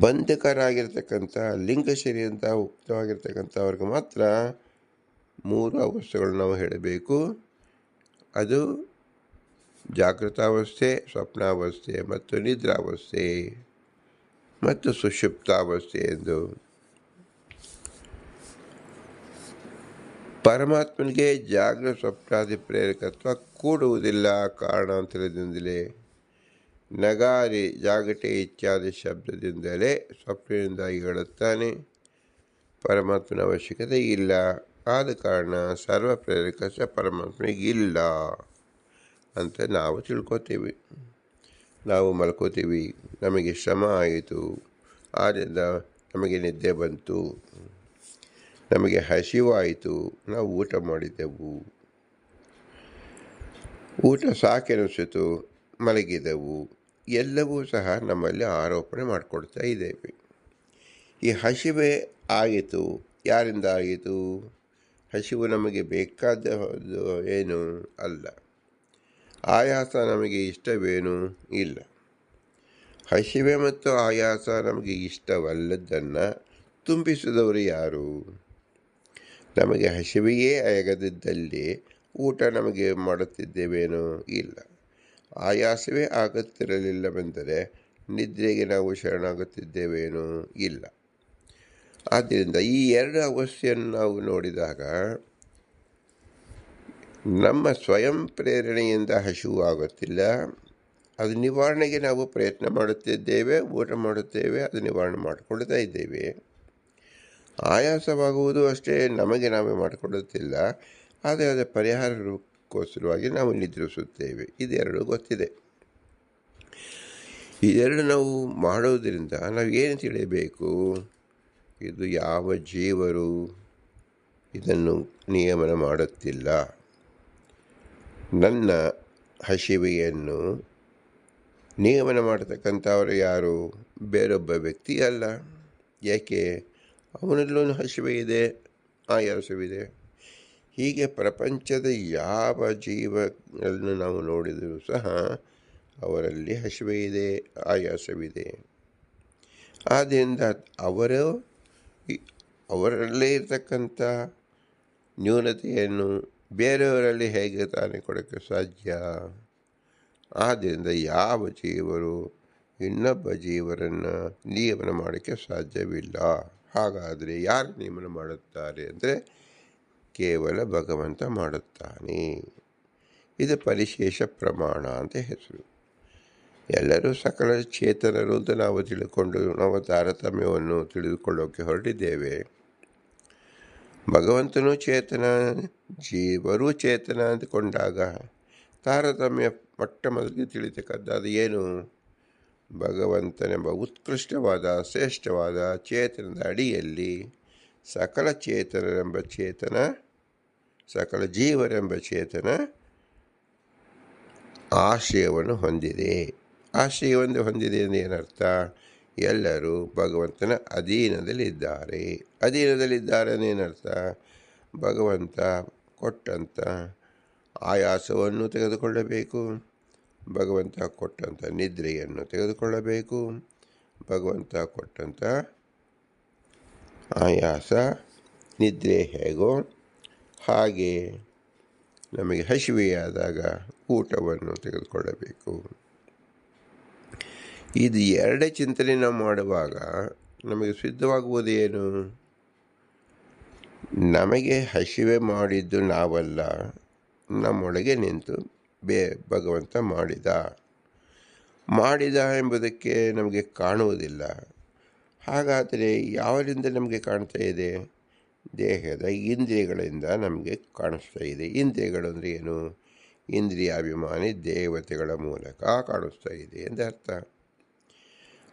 ಬಂಧಕರಾಗಿರ್ತಕ್ಕಂಥ ಲಿಂಗಶರಿ ಅಂತ ಉಕ್ತವಾಗಿರ್ತಕ್ಕಂಥವ್ರಿಗೆ ಮಾತ್ರ 3 ಅವಸ್ಥೆಗಳು ನಾವು ಹೇಳಬೇಕು. ಅದು ಜಾಗೃತಾವಸ್ಥೆ, ಸ್ವಪ್ನಾವಸ್ಥೆ ಮತ್ತು ನಿದ್ರಾವಸ್ಥೆ ಮತ್ತು ಸುಷುಪ್ತಾವಸ್ಥೆ ಎಂದು. ಪರಮಾತ್ಮನಿಗೆ ಜಾಗೃತ ಸ್ವಪ್ನಾದಿ ಪ್ರೇರಕತ್ವ ಕೂಡುವುದಿಲ್ಲ ಕಾರಣಾಂತರದಿಂದಲೇ. ನಗಾರಿ ಜಾಗಟೆ ಇತ್ಯಾದಿ ಶಬ್ದದಿಂದಲೇ ಸ್ವಪ್ನದಿಂದಾಗಿ ಹೇಳುತ್ತಾನೆ. ಪರಮಾತ್ಮನ ಅವಶ್ಯಕತೆ ಇಲ್ಲ. ಆದ ಕಾರಣ ಸರ್ವ ಪ್ರೇರಕ ಪರಮಾತ್ಮನಿಗಿಲ್ಲ ಅಂತ ನಾವು ತಿಳ್ಕೊತೀವಿ. ನಾವು ಮಲ್ಕೋತೀವಿ, ನಮಗೆ ಶ್ರಮ ಆಯಿತು, ಆದ್ದರಿಂದ ನಮಗೆ ನಿದ್ದೆ ಬಂತು. ನಮಗೆ ಹಸಿವಾಯಿತು, ನಾವು ಊಟ ಮಾಡಿದೆವು. ಊಟ ಸಾಕೆನಿಸಿತು, ಮಲಗಿದೆವು. ಎಲ್ಲವೂ ಸಹ ನಮ್ಮಲ್ಲಿ ಆರೋಪಣೆ ಮಾಡಿಕೊಡ್ತಾ ಇದ್ದೇವೆ. ಈ ಹಸಿವೆ ಆಯಿತು, ಯಾರಿಂದ ಆಯಿತು? ಹಸಿವು ನಮಗೆ ಬೇಕಾದ ಏನು ಅಲ್ಲ. ಆಯಾಸ ನಮಗೆ ಇಷ್ಟವೇನು ಇಲ್ಲ. ಹಸಿವೆ ಮತ್ತು ಆಯಾಸ ನಮಗೆ ಇಷ್ಟವಲ್ಲದನ್ನು ತುಂಬಿಸಿದವರು ಯಾರು? ನಮಗೆ ಹಸಿವೆಯೇ ಆಗದಿದ್ದಲ್ಲಿ ಊಟ ನಮಗೆ ಮಾಡುತ್ತಿದ್ದೇವೇನೋ ಇಲ್ಲ. ಆಯಾಸವೇ ಆಗುತ್ತಿರಲಿಲ್ಲವೆಂದರೆ ನಿದ್ರೆಗೆ ನಾವು ಶರಣಾಗುತ್ತಿದ್ದೇವೇನೋ? ಇಲ್ಲ. ಆದ್ದರಿಂದ ಈ ಎರಡು ಅವಸ್ಥೆಯನ್ನು ನಾವು ನೋಡಿದಾಗ ನಮ್ಮ ಸ್ವಯಂ ಪ್ರೇರಣೆಯಿಂದ ಹಸಿವು ಆಗುತ್ತಿಲ್ಲ. ಅದು ನಿವಾರಣೆಗೆ ನಾವು ಪ್ರಯತ್ನ ಮಾಡುತ್ತಿದ್ದೇವೆ, ಊಟ ಮಾಡುತ್ತೇವೆ, ಅದು ನಿವಾರಣೆ ಮಾಡಿಕೊಳ್ತಾ ಇದ್ದೇವೆ. ಆಯಾಸವಾಗುವುದು ಅಷ್ಟೇ, ನಮಗೆ ನಾವೇ ಮಾಡಿಕೊಳ್ಳುತ್ತಿಲ್ಲ. ಆದರೆ ಅದರ ಪರಿಹಾರಕ್ಕೋಸ್ಕರವಾಗಿ ನಾವು ನಿದ್ರಿಸುತ್ತೇವೆ. ಇದೆರಡು ಗೊತ್ತಿದೆ. ಇದೆರಡು ನಾವು ಮಾಡೋದರಿಂದ ನಾವು ಏನು ತಿಳಿಯಬೇಕು? ಇದು ಯಾವ ಜೀವರು ಇದನ್ನು ನಿಯಮನ ಮಾಡುತ್ತಿಲ್ಲ. ನನ್ನ ಹಸಿವೆಯನ್ನು ನಿಯಮನ ಮಾಡತಕ್ಕಂಥವರು ಯಾರು? ಬೇರೊಬ್ಬ ವ್ಯಕ್ತಿ ಅಲ್ಲ. ಯಾಕೆ? ಅವನಲ್ಲೂ ಹಸಿವೆ ಇದೆ, ಆಯಾಸವಿದೆ. ಹೀಗೆ ಪ್ರಪಂಚದ ಯಾವ ಜೀವಗಳನ್ನು ನಾವು ನೋಡಿದರೂ ಸಹ ಅವರಲ್ಲಿ ಹಸಿವೆ ಇದೆ, ಆಯಾಸವಿದೆ. ಆದ್ದರಿಂದ ಅವರಲ್ಲೇ ಇರತಕ್ಕಂಥ ನ್ಯೂನತೆಯನ್ನು ಬೇರೆಯವರಲ್ಲಿ ಹೇಗೆ ತಾನೇ ಕೊಡೋಕ್ಕೆ ಸಾಧ್ಯ? ಆದ್ದರಿಂದ ಯಾವ ಜೀವರು ಇನ್ನೊಬ್ಬ ಜೀವರನ್ನು ನಿಯಮನ ಮಾಡೋಕ್ಕೆ ಸಾಧ್ಯವಿಲ್ಲ. ಹಾಗಾದರೆ ಯಾರು ನಿಯಮನ ಮಾಡುತ್ತಾರೆ ಅಂದರೆ ಕೇವಲ ಭಗವಂತ ಮಾಡುತ್ತಾನೆ. ಇದು ಪರಿಶೇಷ ಪ್ರಮಾಣ ಅಂತ ಹೆಸರು. ಎಲ್ಲರೂ ಸಕಲ ಚೇತನರು ಅಂತ ನಾವು ತಿಳ್ಕೊಂಡು ನಾವು ತಾರತಮ್ಯವನ್ನು ತಿಳಿದುಕೊಳ್ಳೋಕ್ಕೆ ಹೊರಟಿದ್ದೇವೆ. ಭಗವಂತನೂ ಚೇತನ, ಜೀವರೂ ಚೇತನ ಅಂದುಕೊಂಡಾಗ ತಾರತಮ್ಯ ಮೊಟ್ಟ ಮೊದಲಿಗೆ ತಿಳಿತಕ್ಕಂಥದ್ದು ಏನು? ಭಗವಂತನೆಂಬ ಉತ್ಕೃಷ್ಟವಾದ ಶ್ರೇಷ್ಠವಾದ ಚೇತನದ ಅಡಿಯಲ್ಲಿ ಸಕಲ ಚೇತನರೆಂಬ ಚೇತನ, ಸಕಲ ಜೀವರೆಂಬ ಚೇತನ ಆಶ್ರಯವನ್ನು ಹೊಂದಿದೆ. ಆಶ್ರಯವನ್ನು ಹೊಂದಿದೆ ಎಂದು ಏನರ್ಥ? ಎಲ್ಲರೂ ಭಗವಂತನ ಅಧೀನದಲ್ಲಿದ್ದಾರೆ. ಅಧೀನದಲ್ಲಿದ್ದಾರೆ ಅಂದೇನರ್ಥ? ಭಗವಂತ ಕೊಟ್ಟಂಥ ಆಯಾಸವನ್ನು ತೆಗೆದುಕೊಳ್ಳಬೇಕು, ಭಗವಂತ ಕೊಟ್ಟಂಥ ನಿದ್ರೆಯನ್ನು ತೆಗೆದುಕೊಳ್ಳಬೇಕು. ಭಗವಂತ ಕೊಟ್ಟಂಥ ಆಯಾಸ ನಿದ್ರೆ ಹೇಗೋ ಹಾಗೆ ನಮಗೆ ಹಸಿವೆಯಾದಾಗ ಊಟವನ್ನು ತೆಗೆದುಕೊಳ್ಳಬೇಕು. ಇದು ಎರಡೇ ಚಿಂತನೆ ನಾವು ಮಾಡುವಾಗ ನಮಗೆ ಸಿದ್ಧವಾಗುವುದು ಏನು? ನಮಗೆ ಹಸಿವೆ ಮಾಡಿದ್ದು ನಾವಲ್ಲ, ನಮ್ಮೊಳಗೆ ನಿಂತು ಭಗವಂತ ಮಾಡಿದ ಎಂಬುದಕ್ಕೆ ನಮಗೆ ಕಾಣುವುದಿಲ್ಲ. ಹಾಗಾದರೆ ಯಾವರಿಂದ ನಮಗೆ ಕಾಣ್ತಾ ಇದೆ? ದೇಹದ ಇಂದ್ರಿಯಗಳಿಂದ ನಮಗೆ ಕಾಣಿಸ್ತಾ ಇದೆ. ಇಂದ್ರಿಯಗಳು ಅಂದರೆ ಏನು? ಇಂದ್ರಿಯಾಭಿಮಾನಿ ದೇವತೆಗಳ ಮೂಲಕ ಕಾಣಿಸ್ತಾ ಇದೆ ಎಂದರ್ಥ.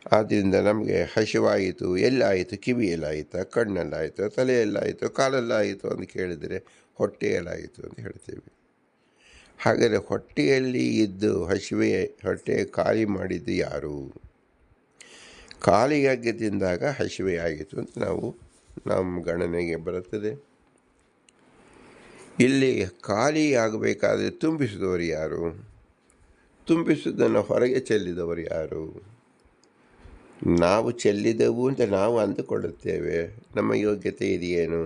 ಆದ್ದರಿಂದ ನಮಗೆ ಹಸಿವಾಯಿತು, ಎಲ್ಲಾಯಿತು? ಕಿವಿಯಲ್ಲಾಯಿತು, ಕಣ್ಣಲ್ಲಾಯಿತು, ತಲೆಯಲ್ಲಾಯಿತು, ಕಾಲಲ್ಲಾಯಿತು ಅಂತ ಕೇಳಿದರೆ ಹೊಟ್ಟೆಯಲ್ಲಾಯಿತು ಅಂತ ಹೇಳ್ತೇವೆ. ಹಾಗಾದರೆ ಹೊಟ್ಟೆಯಲ್ಲಿ ಇದ್ದು ಹೊಟ್ಟೆ ಖಾಲಿ ಮಾಡಿದ್ದು ಯಾರು? ಖಾಲಿಯಾಗಿ ತಿಂದಾಗ ಹಸಿವೆಯಾಗಿತ್ತು ಅಂತ ನಮ್ಮ ಗಣನೆಗೆ ಬರುತ್ತದೆ. ಇಲ್ಲಿ ಖಾಲಿ ಆಗಬೇಕಾದ್ರೆ ತುಂಬಿಸಿದವರು ಯಾರು? ತುಂಬಿಸುವುದನ್ನು ಹೊರಗೆ ಚೆಲ್ಲಿದವರು ಯಾರು? ನಾವು ಚೆಲ್ಲಿದೆವು ಅಂತ ನಾವು ಅಂದುಕೊಳ್ಳುತ್ತೇವೆ. ನಮ್ಮ ಯೋಗ್ಯತೆ ಇದೆಯೇನು?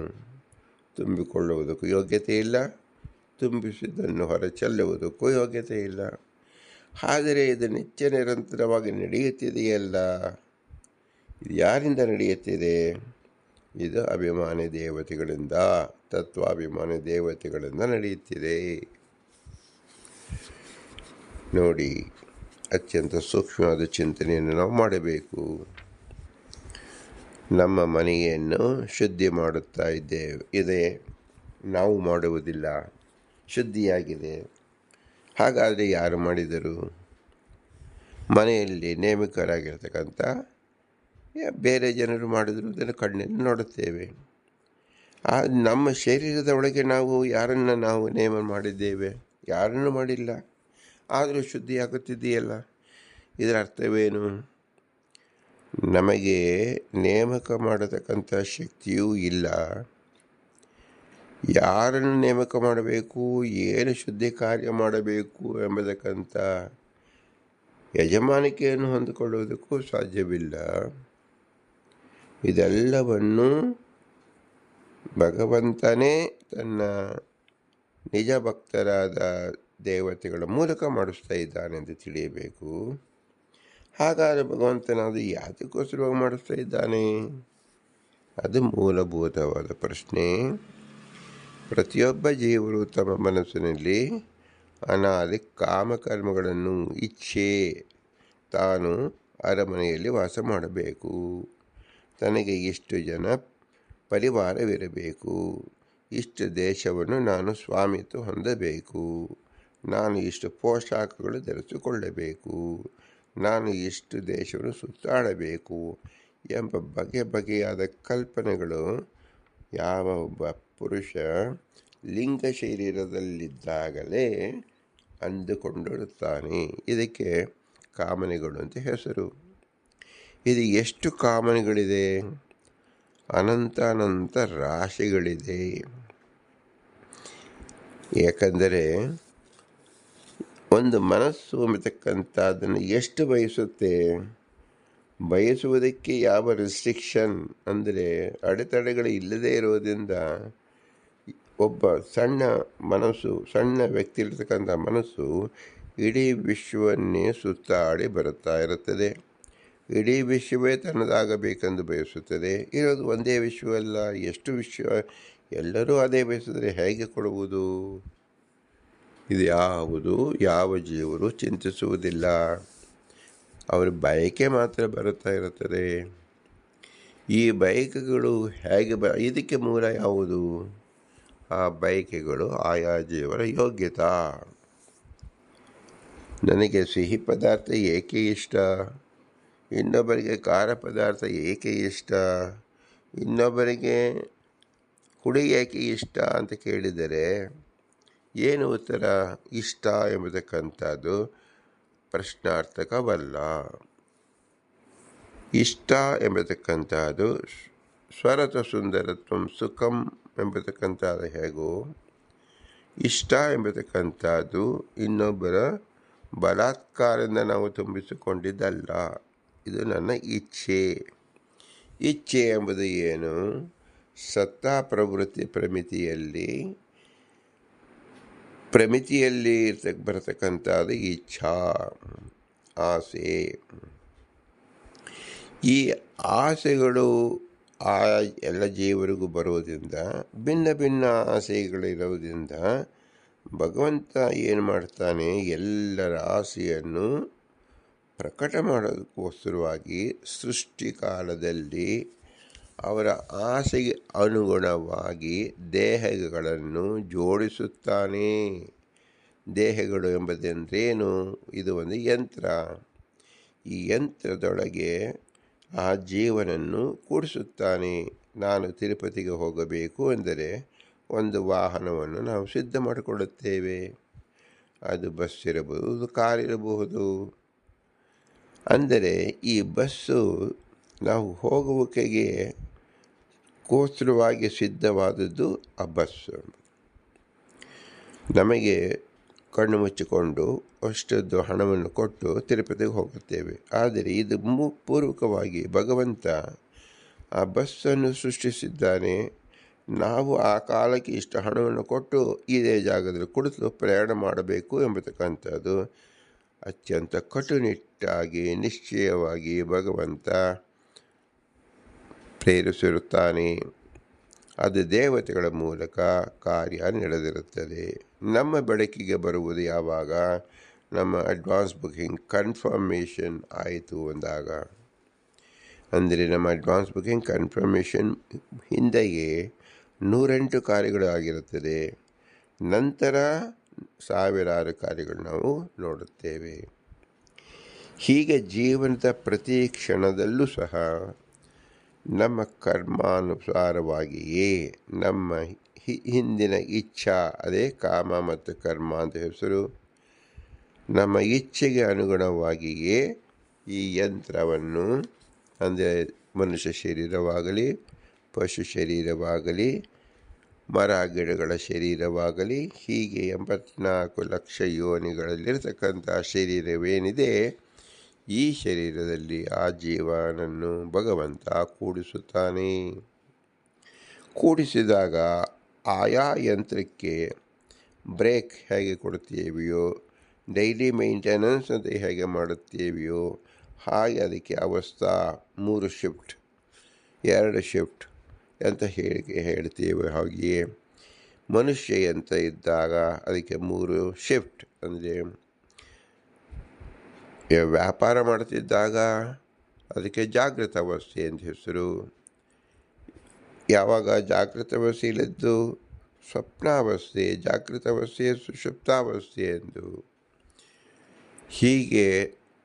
ತುಂಬಿಕೊಳ್ಳುವುದಕ್ಕೂ ಯೋಗ್ಯತೆ ಇಲ್ಲ, ತುಂಬಿಸಿದ್ದನ್ನು ಹೊರ ಚೆಲ್ಲುವುದಕ್ಕೂ ಯೋಗ್ಯತೆ ಇಲ್ಲ. ಆದರೆ ಇದು ನಿತ್ಯ ನಿರಂತರವಾಗಿ ನಡೆಯುತ್ತಿದೆಯಲ್ಲ, ಇದು ಯಾರಿಂದ ನಡೆಯುತ್ತಿದೆ? ಇದು ಅಭಿಮಾನಿ ದೇವತೆಗಳಿಂದ, ತತ್ವಾಭಿಮಾನಿ ದೇವತೆಗಳಿಂದ ನಡೆಯುತ್ತಿದೆ. ನೋಡಿ, ಅತ್ಯಂತ ಸೂಕ್ಷ್ಮವಾದ ಚಿಂತನೆಯನ್ನು ನಾವು ಮಾಡಬೇಕು. ನಮ್ಮ ಮನೆಯನ್ನು ಶುದ್ಧಿ ಮಾಡುತ್ತಾ ಇದೆ, ನಾವು ಮಾಡುವುದಿಲ್ಲ, ಶುದ್ಧಿಯಾಗಿದೆ. ಹಾಗಾದರೆ ಯಾರು ಮಾಡಿದರು? ಮನೆಯಲ್ಲಿ ನೇಮಕರಾಗಿರ್ತಕ್ಕಂಥ ಬೇರೆ ಜನರು ಮಾಡಿದರು, ಅದನ್ನು ಕಣ್ಣಲ್ಲಿ ನೋಡುತ್ತೇವೆ. ನಮ್ಮ ಶರೀರದ ಒಳಗೆ ನಾವು ಯಾರನ್ನು ನಾವು ನೇಮ ಮಾಡಿದ್ದೇವೆ? ಯಾರನ್ನು ಮಾಡಿಲ್ಲ. ಆದರೂ ಶುದ್ಧಿಯಾಗುತ್ತಿದೆಯಲ್ಲ. ಇದರ ಅರ್ಥವೇನು? ನಮಗೆ ನೇಮಕ ಮಾಡತಕ್ಕಂಥ ಶಕ್ತಿಯೂ ಇಲ್ಲ. ಯಾರನ್ನು ನೇಮಕ ಮಾಡಬೇಕು, ಏನು ಶುದ್ಧಿ ಕಾರ್ಯ ಮಾಡಬೇಕು ಎಂಬತಕ್ಕಂಥ ಯಜಮಾನಿಕೆಯನ್ನು ಹೊಂದಿಕೊಳ್ಳುವುದಕ್ಕೂ ಸಾಧ್ಯವಿಲ್ಲ. ಇದೆಲ್ಲವನ್ನು ಭಗವಂತನೇ ತನ್ನ ನಿಜ ಭಕ್ತರಾದ ದೇವತೆಗಳ ಮೂಲಕ ಮಾಡಿಸ್ತಾ ಇದ್ದಾನೆ ಎಂದು ತಿಳಿಯಬೇಕು. ಹಾಗಾದರೆ ಭಗವಂತನಾದ ಯಾತಕ್ಕೋಸ್ಕರವಾಗಿ ಮಾಡಿಸ್ತಾ ಇದ್ದಾನೆ? ಅದು ಮೂಲಭೂತವಾದ ಪ್ರಶ್ನೆ. ಪ್ರತಿಯೊಬ್ಬ ಜೀವರು ತಮ್ಮ ಮನಸ್ಸಿನಲ್ಲಿ ಅನಾದಿ ಕಾಮಕರ್ಮಗಳನ್ನು ಇಚ್ಛೆ, ತಾನು ಅರಮನೆಯಲ್ಲಿ ವಾಸ ಮಾಡಬೇಕು, ತನಗೆ ಇಷ್ಟು ಜನ ಪರಿವಾರವಿರಬೇಕು, ಇಷ್ಟು ದೇಶವನ್ನು ನಾನು ಸ್ವಾಮಿತ್ವ ಹೊಂದಬೇಕು, ನಾನು ಇಷ್ಟು ಪೋಷಾಕಗಳು ಧರಿಸಿಕೊಳ್ಳಬೇಕು, ನಾನು ಇಷ್ಟು ದೇಶವನ್ನು ಸುತ್ತಾಡಬೇಕು ಎಂಬ ಬಗೆಯಾದ ಕಲ್ಪನೆಗಳು ಯಾವ ಒಬ್ಬ ಪುರುಷ ಲಿಂಗ ಶರೀರದಲ್ಲಿದ್ದಾಗಲೇ ಅಂದುಕೊಂಡಿರುತ್ತಾನೆ. ಇದಕ್ಕೆ ಕಾಮನೆಗಳು ಅಂತ ಹೆಸರು. ಇದು ಎಷ್ಟು ಕಾಮನೆಗಳಿದೆ? ಅನಂತ ರಾಶಿಗಳಿದೆ. ಯಾಕಂದರೆ ಒಂದು ಮನಸ್ಸು ಎಂಬತಕ್ಕಂಥದ್ದನ್ನು ಎಷ್ಟು ಬಯಸುತ್ತೆ, ಬಯಸುವುದಕ್ಕೆ ಯಾವ ರೆಸ್ಟ್ರಿಕ್ಷನ್ ಅಂದರೆ ಅಡೆತಡೆಗಳು ಇಲ್ಲದೇ ಇರೋದ್ರಿಂದ ಒಬ್ಬ ಸಣ್ಣ ಮನಸ್ಸು, ಸಣ್ಣ ವ್ಯಕ್ತಿ ಇರತಕ್ಕಂಥ ಮನಸ್ಸು ಇಡೀ ವಿಶ್ವವನ್ನೇ ಸುತ್ತಾಡಿ ಬರುತ್ತಾ ಇರುತ್ತದೆ. ಇಡೀ ವಿಶ್ವವೇ ತನ್ನದಾಗಬೇಕೆಂದು ಬಯಸುತ್ತದೆ. ಇರೋದು ಒಂದೇ ವಿಶ್ವವಲ್ಲ, ಎಷ್ಟು ವಿಶ್ವ, ಎಲ್ಲರೂ ಅದೇ ಬಯಸಿದರೆ ಹೇಗೆ ಕೊಡುವುದು? ಇದು ಯಾವ ಜೀವರು ಚಿಂತಿಸುವುದಿಲ್ಲ. ಅವರ ಬಯಕೆ ಮಾತ್ರ ಬರುತ್ತಾ ಇರುತ್ತದೆ. ಈ ಬಯಕೆಗಳು ಹೇಗೆ ಇದಕ್ಕೆ ಮೂಲ ಯಾವುದು? ಆ ಬಯಕೆಗಳು ಆಯಾ ಜೀವರ ಯೋಗ್ಯತಾ. ನನಗೆ ಸಿಹಿ ಪದಾರ್ಥ ಏಕೆ ಇಷ್ಟ, ಇನ್ನೊಬ್ಬರಿಗೆ ಖಾರ ಪದಾರ್ಥ ಏಕೆ ಇಷ್ಟ, ಇನ್ನೊಬ್ಬರಿಗೆ ಹುಳಿ ಏಕೆ ಇಷ್ಟ ಅಂತ ಕೇಳಿದರೆ ಏನು ಉತ್ತರ? ಇಷ್ಟ ಎಂಬತಕ್ಕಂಥದ್ದು ಪ್ರಶ್ನಾರ್ಥಕವಲ್ಲ. ಇಷ್ಟ ಎಂಬತಕ್ಕಂಥದ್ದು ಸ್ವರತ ಸುಂದರತ್ವಂ ಸುಖಂ ಎಂಬತಕ್ಕಂಥದ್ದು ಹೇಗೋ, ಇಷ್ಟ ಎಂಬತಕ್ಕಂಥದ್ದು ಇನ್ನೊಬ್ಬರ ಬಲಾತ್ಕಾರದಿಂದ ನಾವು ತುಂಬಿಸಿಕೊಂಡಿದ್ದಲ್ಲ. ಇದು ನನ್ನ ಇಚ್ಛೆ. ಇಚ್ಛೆ ಎಂಬುದು ಏನು? ಸತ್ತಾ ಪ್ರವೃತ್ತಿ ಪ್ರಮಿತಿಯಲ್ಲಿ ಬರತಕ್ಕಂಥದ್ದು ಇಚ್ಛಾ, ಆಸೆ. ಈ ಆಸೆಗಳು ಆ ಎಲ್ಲ ಜೀವರಿಗೂ ಬರೋದ್ರಿಂದ, ಭಿನ್ನ ಭಿನ್ನ ಆಸೆಗಳಿರೋದ್ರಿಂದ ಭಗವಂತ ಏನು ಮಾಡ್ತಾನೆ, ಎಲ್ಲರ ಆಸೆಯನ್ನು ಪ್ರಕಟ ಮಾಡೋದಕ್ಕೋಸ್ಕರವಾಗಿ ಸೃಷ್ಟಿಕಾಲದಲ್ಲಿ ಅವರ ಆಸೆಗೆ ಅನುಗುಣವಾಗಿ ದೇಹಗಳನ್ನು ಜೋಡಿಸುತ್ತಾನೆ. ದೇಹಗಳು ಎಂಬುದೆಂದ್ರೇನು? ಇದು ಒಂದು ಯಂತ್ರ. ಈ ಯಂತ್ರದೊಳಗೆ ಆ ಜೀವನನ್ನು ಕೂಡಿಸುತ್ತಾನೆ. ನಾನು ತಿರುಪತಿಗೆ ಹೋಗಬೇಕು ಎಂದರೆ ಒಂದು ವಾಹನವನ್ನು ನಾವು ಸಿದ್ಧ ಮಾಡಿಕೊಳ್ಳುತ್ತೇವೆ. ಅದು ಬಸ್ ಇರಬಹುದು, ಕಾರ್ ಇರಬಹುದು. ಅಂದರೆ ಈ ಬಸ್ಸು ನಾವು ಹೋಗುವಿಕೆಗೆ ಗೋಚರವಾಗಿ ಸಿದ್ಧವಾದದ್ದು ಆ ಬಸ್ಸು. ನಮಗೆ ಕಣ್ಣು ಮುಚ್ಚಿಕೊಂಡು ಅಷ್ಟೊಂದು ಹಣವನ್ನು ಕೊಟ್ಟು ತಿರುಪತಿಗೆ ಹೋಗುತ್ತೇವೆ. ಆದರೆ ಇದು ಪೂರ್ವಕವಾಗಿ ಭಗವಂತ ಆ ಬಸ್ಸನ್ನು ಸೃಷ್ಟಿಸಿದ್ದಾನೆ. ನಾವು ಆ ಕಾಲಕ್ಕೆ ಇಷ್ಟು ಹಣವನ್ನು ಕೊಟ್ಟು ಇದೇ ಜಾಗದಲ್ಲಿ ಕುಳಿತು ಪ್ರಯಾಣ ಮಾಡಬೇಕು ಎಂಬತಕ್ಕಂಥದ್ದು ಅತ್ಯಂತ ಕಟ್ಟುನಿಟ್ಟಾಗಿ ನಿಶ್ಚಯವಾಗಿ ಭಗವಂತ ಪ್ರೇರಿಸಿರುತ್ತಾನೆ. ಅದು ದೇವತೆಗಳ ಮೂಲಕ ಕಾರ್ಯ ನಡೆದಿರುತ್ತದೆ. ನಮ್ಮ ಬೆಳಕಿಗೆ ಬರುವುದು ಯಾವಾಗ? ನಮ್ಮ ಅಡ್ವಾನ್ಸ್ ಬುಕಿಂಗ್ ಕನ್ಫರ್ಮೇಷನ್ ಆಯಿತು ಅಂದಾಗ. ಅಂದರೆ ನಮ್ಮ ಅಡ್ವಾನ್ಸ್ ಬುಕಿಂಗ್ ಕನ್ಫರ್ಮೇಷನ್ ಹಿಂದೆಯೇ 108 ಕಾರ್ಯಗಳು ಆಗಿರುತ್ತದೆ. ನಂತರ ಸಾವಿರಾರು ಕಾರ್ಯಗಳು ನಾವು ನೋಡುತ್ತೇವೆ. ಹೀಗೆ ಜೀವನದ ಪ್ರತಿ ಕ್ಷಣದಲ್ಲೂ ಸಹ ನಮ್ಮ ಕರ್ಮಾನುಸಾರವಾಗಿಯೇ ನಮ್ಮ ಹಿಂದಿನ ಇಚ್ಛಾ, ಅದೇ ಕಾಮ ಮತ್ತು ಕರ್ಮ ಅಂತ ಹೆಸರು, ನಮ್ಮ ಇಚ್ಛೆಗೆ ಅನುಗುಣವಾಗಿಯೇ ಈ ಯಂತ್ರವನ್ನು, ಅಂದರೆ ಮನುಷ್ಯ ಶರೀರವಾಗಲಿ, ಪಶು ಶರೀರವಾಗಲಿ, ಮರ ಗಿಡಗಳ ಶರೀರವಾಗಲಿ, ಹೀಗೆ 84 ಲಕ್ಷ ಯೋನಿಗಳಲ್ಲಿರತಕ್ಕಂಥ ಶರೀರವೇನಿದೆ, ಈ ಶರೀರದಲ್ಲಿ ಆ ಜೀವನನ್ನು ಭಗವಂತ ಕೂಡಿಸುತ್ತಾನೆ. ಕೂಡಿಸಿದಾಗ ಆಯಾ ಯಂತ್ರಕ್ಕೆ ಬ್ರೇಕ್ ಹೇಗೆ ಕೊಡುತ್ತೇವೆಯೋ, ಡೈಲಿ ಮೇಂಟೆನೆನ್ಸ್ ಅಂತ ಹೇಗೆ ಮಾಡುತ್ತೇವೆಯೋ, ಹಾಗೆ ಅದಕ್ಕೆ ಅವಸ್ಥಾ 3 ಶಿಫ್ಟ್ 2 ಶಿಫ್ಟ್ ಅಂತ ಹೇಳ್ತೀವಿ. ಹಾಗೆಯೇ ಮನುಷ್ಯ ಅಂತ ಇದ್ದಾಗ ಅದಕ್ಕೆ 3 ಶಿಫ್ಟ್. ಅಂದರೆ ವ್ಯಾಪಾರ ಮಾಡ್ತಿದ್ದಾಗ ಅದಕ್ಕೆ ಜಾಗೃತ ಅವಸ್ಥೆ ಅಂತ ಹೆಸರು. ಯಾವಾಗ ಜಾಗೃತ ಅವಸ್ಥೆಯಲ್ಲಿದ್ದು ಸ್ವಪ್ನಾವಸ್ಥೆ, ಜಾಗೃತ ಅವಸ್ಥೆ, ಸುಷುಪ್ತಾವಸ್ಥೆ ಎಂದು, ಹೀಗೆ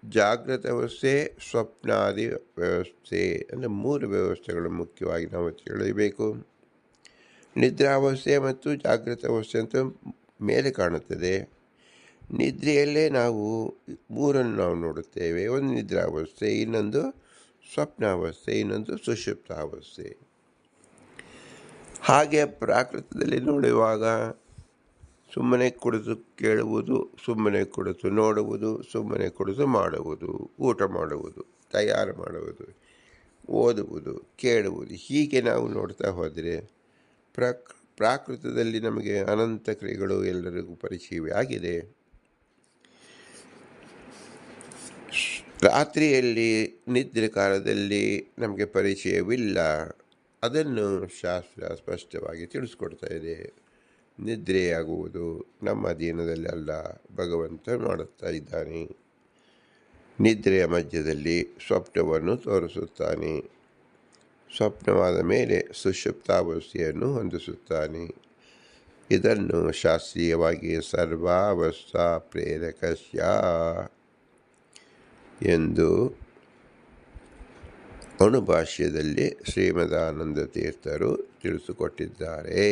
ಜಾಗೃತ ಅವಸ್ಥೆ, ಸ್ವಪ್ನಾದಿ ವ್ಯವಸ್ಥೆ ಅಂದರೆ 3 ವ್ಯವಸ್ಥೆಗಳು ಮುಖ್ಯವಾಗಿ ನಾವು ತಿಳಿಯಬೇಕು. ನಿದ್ರಾವಸ್ಥೆ ಮತ್ತು ಜಾಗೃತ ಅವಸ್ಥೆ ಅಂತ ಮೇಲೆ ಕಾಣುತ್ತದೆ. ನಿದ್ರೆಯಲ್ಲೇ ನಾವು 3 ನಾವು ನೋಡುತ್ತೇವೆ. ಒಂದು ನಿದ್ರಾವಸ್ಥೆ, ಇನ್ನೊಂದು ಸ್ವಪ್ನಾವಸ್ಥೆ, ಇನ್ನೊಂದು ಸುಷುಪ್ತಾವಸ್ಥೆ. ಹಾಗೆ ಪ್ರಾಕೃತದಲ್ಲಿ ನೋಡುವಾಗ ಸುಮ್ಮನೆ ಕುಳಿತು ಕೇಳುವುದು, ಸುಮ್ಮನೆ ಕುಳಿತು ನೋಡುವುದು, ಸುಮ್ಮನೆ ಕುಳಿತು ಮಾಡುವುದು, ಊಟ ಮಾಡುವುದು, ತಯಾರು ಮಾಡುವುದು, ಓದುವುದು, ಕೇಳುವುದು, ಹೀಗೆ ನಾವು ನೋಡ್ತಾ ಹೋದರೆ ಪ್ರಾಕೃತದಲ್ಲಿ ನಮಗೆ ಅನಂತ ಕ್ರಿಯೆಗಳು ಎಲ್ಲರಿಗೂ ಪರಿಚಯವೇ ಆಗಿದೆ. ರಾತ್ರಿಯಲ್ಲಿ ನಿದ್ರೆ ಕಾಲದಲ್ಲಿ ನಮಗೆ ಪರಿಚಯವಿಲ್ಲ. ಅದನ್ನು ಶಾಸ್ತ್ರ ಸ್ಪಷ್ಟವಾಗಿ ತಿಳಿಸ್ಕೊಡ್ತಾ ಇದೆ. ನಿದ್ರೆಯಾಗುವುದು ನಮ್ಮ ಅಧೀನದಲ್ಲಿ ಅಲ್ಲ, ಭಗವಂತ ಮಾಡುತ್ತಾ ಇದ್ದಾನೆ. ನಿದ್ರೆಯ ಮಧ್ಯದಲ್ಲಿ ಸ್ವಪ್ನವನ್ನು ತೋರಿಸುತ್ತಾನೆ. ಸ್ವಪ್ನವಾದ ಮೇಲೆ ಸುಷುಪ್ತಾವಸ್ಥೆಯನ್ನು ಹೊಂದಿಸುತ್ತಾನೆ. ಇದನ್ನು ಶಾಸ್ತ್ರೀಯವಾಗಿ ಸರ್ವಾವಸ್ಥಾ ಪ್ರೇರಕಸ್ಯ ಎಂದು ಅಣುಭಾಷ್ಯದಲ್ಲಿ ಶ್ರೀಮದಾನಂದ ತೀರ್ಥರು ತಿಳಿಸಿಕೊಟ್ಟಿದ್ದಾರೆ.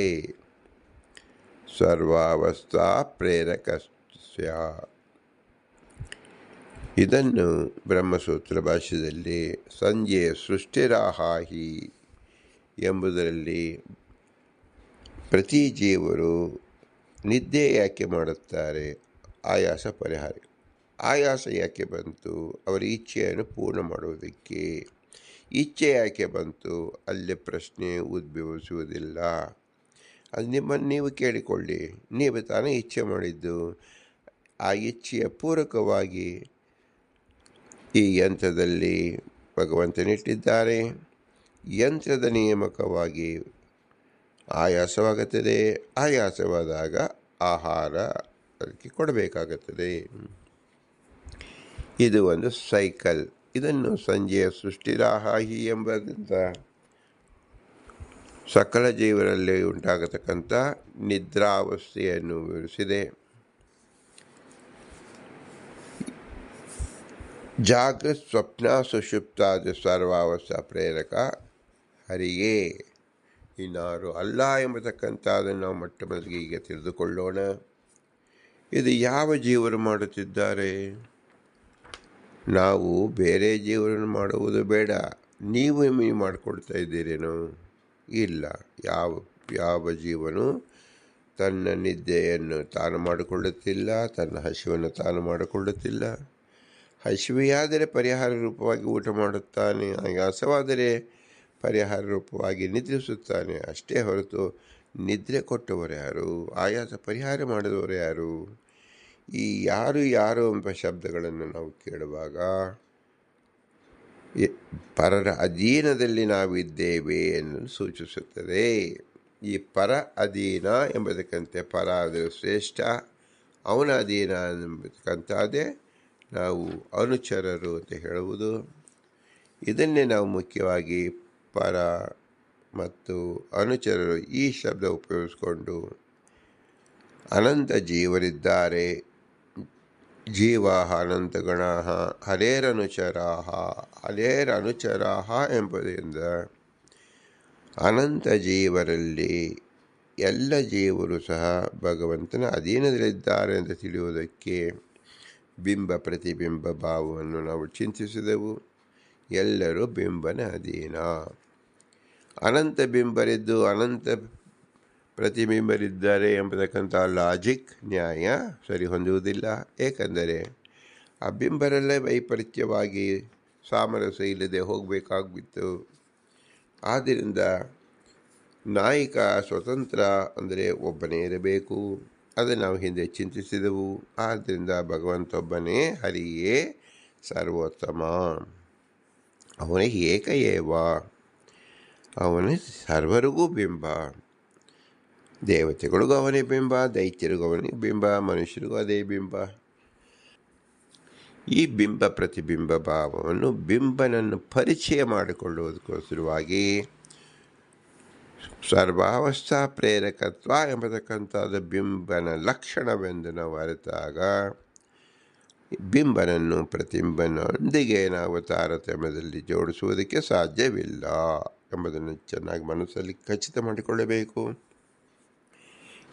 ಸರ್ವಾವಸ್ಥಾ ಪ್ರೇರಕಸ್ಯ. ಇದನ್ನು ಬ್ರಹ್ಮಸೂತ್ರ ಭಾಷ್ಯದಲ್ಲಿ ಸಂಜೆ ಸೃಷ್ಟಿರಾಹಾಹಿ ಎಂಬುದರಲ್ಲಿ ಪ್ರತಿ ಜೀವರು ನಿದ್ದೆ ಯಾಕೆ ಮಾಡುತ್ತಾರೆ? ಆಯಾಸ ಪರಿಹಾರ. ಆಯಾಸ ಯಾಕೆ ಬಂತು? ಅವರ ಇಚ್ಛೆಯನ್ನು ಪೂರ್ಣ ಮಾಡುವುದಕ್ಕೆ. ಇಚ್ಛೆ ಯಾಕೆ ಬಂತು? ಅಲ್ಲಿ ಪ್ರಶ್ನೆ ಉದ್ಭವಿಸುವುದಿಲ್ಲ. ಅದು ನಿಮ್ಮನ್ನು ನೀವು ಕೇಳಿಕೊಳ್ಳಿ. ನೀವು ತಾನೇ ಇಚ್ಛೆ ಮಾಡಿದ್ದು. ಆ ಇಚ್ಛೆಯ ಪೂರಕವಾಗಿ ಈ ಯಂತ್ರದಲ್ಲಿ ಭಗವಂತನಿಟ್ಟಿದ್ದಾರೆ. ಯಂತ್ರದ ನೇಮಕವಾಗಿ ಆಯಾಸವಾಗುತ್ತದೆ. ಆಯಾಸವಾದಾಗ ಆಹಾರ ಅದಕ್ಕೆ ಕೊಡಬೇಕಾಗುತ್ತದೆ. ಇದು ಒಂದು ಸೈಕಲ್. ಇದನ್ನು ಸಂಜೆಯ ಸೃಷ್ಟಿರಾಹಾಹಿ ಎಂಬುದರಿಂದ ಸಕಲ ಜೀವರಲ್ಲಿ ಉಂಟಾಗತಕ್ಕಂಥ ನಿದ್ರಾವಸ್ಥೆಯನ್ನು ವಿವರಿಸಿದೆ. ಜಾಗೃತ್ ಸ್ವಪ್ನ ಸುಷುಪ್ತಾದ ಸರ್ವಾವಸ್ಥಾ ಪ್ರೇರಕ ಹರಿಯೇ, ಇನ್ನಾರು ಅಲ್ಲ ಎಂಬತಕ್ಕಂಥದ್ದನ್ನು ನಾವು ಮೊಟ್ಟ ಮೊದಲಿಗೆ ಈಗ ತಿಳಿದುಕೊಳ್ಳೋಣ. ಇದು ಯಾವ ಜೀವರು ಮಾಡುತ್ತಿದ್ದಾರೆ? ನಾವು ಬೇರೆ ಜೀವನನ್ನು ಮಾಡುವುದು ಬೇಡ. ನೀವು ಮಾಡಿಕೊಡ್ತಾ ಇದ್ದೀರೇನೋ? ಇಲ್ಲ. ಯಾವ ಜೀವನು ತನ್ನ ನಿದ್ದೆಯನ್ನು ತಾನು ಮಾಡಿಕೊಳ್ಳುತ್ತಿಲ್ಲ, ತನ್ನ ಹಸಿವನ್ನು ತಾನು ಮಾಡಿಕೊಳ್ಳುತ್ತಿಲ್ಲ. ಹಸಿವೆಯಾದರೆ ಪರಿಹಾರ ರೂಪವಾಗಿ ಊಟ ಮಾಡುತ್ತಾನೆ, ಆಯಾಸವಾದರೆ ಪರಿಹಾರ ರೂಪವಾಗಿ ನಿದ್ರಿಸುತ್ತಾನೆ. ಅಷ್ಟೇ ಹೊರತು ನಿದ್ರೆ ಕೊಟ್ಟವರು ಯಾರು? ಆಯಾಸ ಪರಿಹಾರ ಮಾಡಿದವರು ಯಾರು? ಈ ಯಾರು ಎಂಬ ಶಬ್ದಗಳನ್ನು ನಾವು ಕೇಳುವಾಗ ಪರರ ಅಧೀನದಲ್ಲಿ ನಾವಿದ್ದೇವೆ ಎನ್ನುವುದು ಸೂಚಿಸುತ್ತದೆ. ಈ ಪರ ಅಧೀನ ಎಂಬುದಕ್ಕಂತೆ ಪರ ಅದು ಶ್ರೇಷ್ಠ, ಅವನ ಅಧೀನ ಎಂಬತಕ್ಕಂಥದ್ದೇ ನಾವು ಅನುಚರರು ಅಂತ ಹೇಳುವುದು. ಇದನ್ನೇ ನಾವು ಮುಖ್ಯವಾಗಿ ಪರ ಮತ್ತು ಅನುಚರರು ಈ ಶಬ್ದ ಉಪಯೋಗಿಸಿಕೊಂಡು ಅನಂತ ಜೀವರಿದ್ದಾರೆ. ಜೀವಾ ಅನಂತಗಣ ಹರೇರನುಚರಾಹ ಎಂಬುದರಿಂದ ಅನಂತ ಜೀವರಲ್ಲಿ ಎಲ್ಲ ಜೀವರು ಸಹ ಭಗವಂತನ ಅಧೀನದಲ್ಲಿದ್ದಾರೆ ಅಂತ ತಿಳಿಯುವುದಕ್ಕೆ ಬಿಂಬ ಪ್ರತಿಬಿಂಬ ಭಾವವನ್ನು ನಾವು ಚಿಂತಿಸಿದೆವು. ಎಲ್ಲರೂ ಬಿಂಬನ ಅಧೀನ. ಅನಂತ ಬಿಂಬರಿದ್ದು ಅನಂತ ಪ್ರತಿಬಿಂಬರಿದ್ದಾರೆ ಎಂಬತಕ್ಕಂಥ ಲಾಜಿಕ್ ನ್ಯಾಯ ಸರಿ ಹೊಂದುವುದಿಲ್ಲ. ಏಕೆಂದರೆ ಆ ಬಿಂಬರಲ್ಲೇ ವೈಪರೀತ್ಯವಾಗಿ ಸಾಮರಸ್ಯ ಇಲ್ಲದೆ ಹೋಗಬೇಕಾಗಿತ್ತು. ಆದ್ದರಿಂದ ನಾಯಕ ಸ್ವತಂತ್ರ ಅಂದರೆ ಒಬ್ಬನೇ ಇರಬೇಕು. ಅದನ್ನು ನಾವು ಹಿಂದೆ ಚಿಂತಿಸಿದೆವು. ಆದ್ದರಿಂದ ಭಗವಂತೊಬ್ಬನೇ ಹರಿಯೇ ಸರ್ವೋತ್ತಮ, ಅವನೇ ಏಕ ಏವ, ಅವನೇ ಸರ್ವರಿಗೂ ಬಿಂಬ. ದೇವತೆಗಳಿಗೂ ಅವನೇ ಬಿಂಬ, ದೈತ್ಯರಿಗೂ ಅವನೇ ಬಿಂಬ, ಮನುಷ್ಯರಿಗೂ ಅದೇ ಬಿಂಬ. ಈ ಬಿಂಬ ಪ್ರತಿಬಿಂಬ ಭಾವವನ್ನು ಬಿಂಬನನ್ನು ಪರಿಚಯ ಮಾಡಿಕೊಳ್ಳುವುದಕ್ಕೋಸ್ಕರವಾಗಿ ಸರ್ವಾವಸ್ಥಾ ಪ್ರೇರಕತ್ವ ಎಂಬತಕ್ಕಂಥದ್ದು ಬಿಂಬನ ಲಕ್ಷಣವೆಂದು ನಾವು ಅರಿತಾಗ ಬಿಂಬನನ್ನು ಪ್ರತಿಬಿಂಬನೊಂದಿಗೆ ನಾವು ತಾರತಮ್ಯದಲ್ಲಿ ಜೋಡಿಸುವುದಕ್ಕೆ ಸಾಧ್ಯವಿಲ್ಲ ಎಂಬುದನ್ನು ಚೆನ್ನಾಗಿ ಮನಸ್ಸಲ್ಲಿ ಖಚಿತ ಮಾಡಿಕೊಳ್ಳಬೇಕು.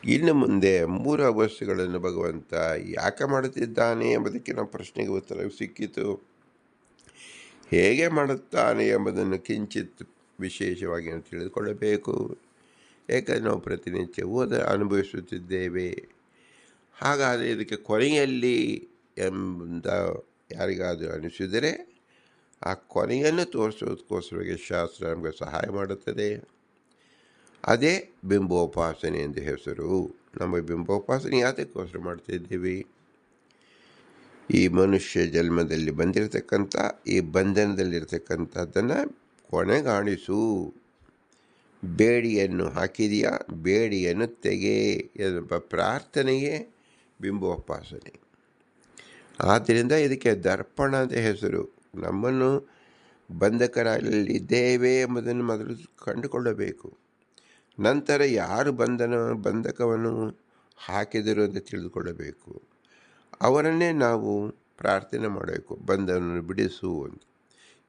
ಇನ್ನು ಮುಂದೆ ಮೂರು ಅವಸ್ಥೆಗಳನ್ನು ಭಗವಂತ ಯಾಕೆ ಮಾಡುತ್ತಿದ್ದಾನೆ ಎಂಬುದಕ್ಕೆ ನಮ್ಮ ಪ್ರಶ್ನೆಗೆ ಉತ್ತರ ಸಿಕ್ಕಿತು. ಹೇಗೆ ಮಾಡುತ್ತಾನೆ ಎಂಬುದನ್ನು ಕಿಂಚಿತ್ ವಿಶೇಷವಾಗಿ ನಾವು ತಿಳಿದುಕೊಳ್ಳಬೇಕು. ಏಕೆಂದರೆ ನಾವು ಪ್ರತಿನಿತ್ಯ ಅನುಭವಿಸುತ್ತಿದ್ದೇವೆ. ಹಾಗಾದರೆ ಇದಕ್ಕೆ ಕೊನೆಯಲ್ಲಿ ಎಂಬ ಯಾರಿಗಾದರೂ ಅನಿಸಿದರೆ ಆ ಕೊನೆಯನ್ನು ತೋರಿಸೋದಕ್ಕೋಸ್ಕರವಾಗಿ ಶಾಸ್ತ್ರ ನಮಗೆ ಸಹಾಯ ಮಾಡುತ್ತದೆ. ಅದೇ ಬಿಂಬೋಪಾಸನೆ ಎಂದು ಹೆಸರು. ನಮ್ಮ ಬಿಂಬೋಪಾಸನೆ ಯಾತಕ್ಕೋಸ್ಕರ ಮಾಡ್ತಿದ್ದೀವಿ? ಈ ಮನುಷ್ಯ ಜನ್ಮದಲ್ಲಿ ಬಂದಿರತಕ್ಕಂಥ ಈ ಬಂಧನದಲ್ಲಿರ್ತಕ್ಕಂಥದ್ದನ್ನು ಕೊನೆಗಾಣಿಸು. ಬೇಡಿಯನ್ನು ಹಾಕಿದೆಯಾ, ಬೇಡಿಯನ್ನು ತೆಗೆ ಎಂಬ ಪ್ರಾರ್ಥನೆಯೇ ಬಿಂಬೋಪಾಸನೆ. ಆದ್ದರಿಂದ ಇದಕ್ಕೆ ದರ್ಪಣ ಅಂತ ಹೆಸರು. ನಮ್ಮನ್ನು ಬಂಧಕರಲ್ಲಿದ್ದೇವೆ ಎಂಬುದನ್ನು ಮೊದಲು ಕಂಡುಕೊಳ್ಳಬೇಕು. ನಂತರ ಯಾರು ಬಂಧಕವನ್ನು ಹಾಕಿದರು ಅಂತ ತಿಳಿದುಕೊಳ್ಳಬೇಕು. ಅವರನ್ನೇ ನಾವು ಪ್ರಾರ್ಥನೆ ಮಾಡಬೇಕು, ಬಂಧನವನ್ನು ಬಿಡಿಸು ಅಂತ.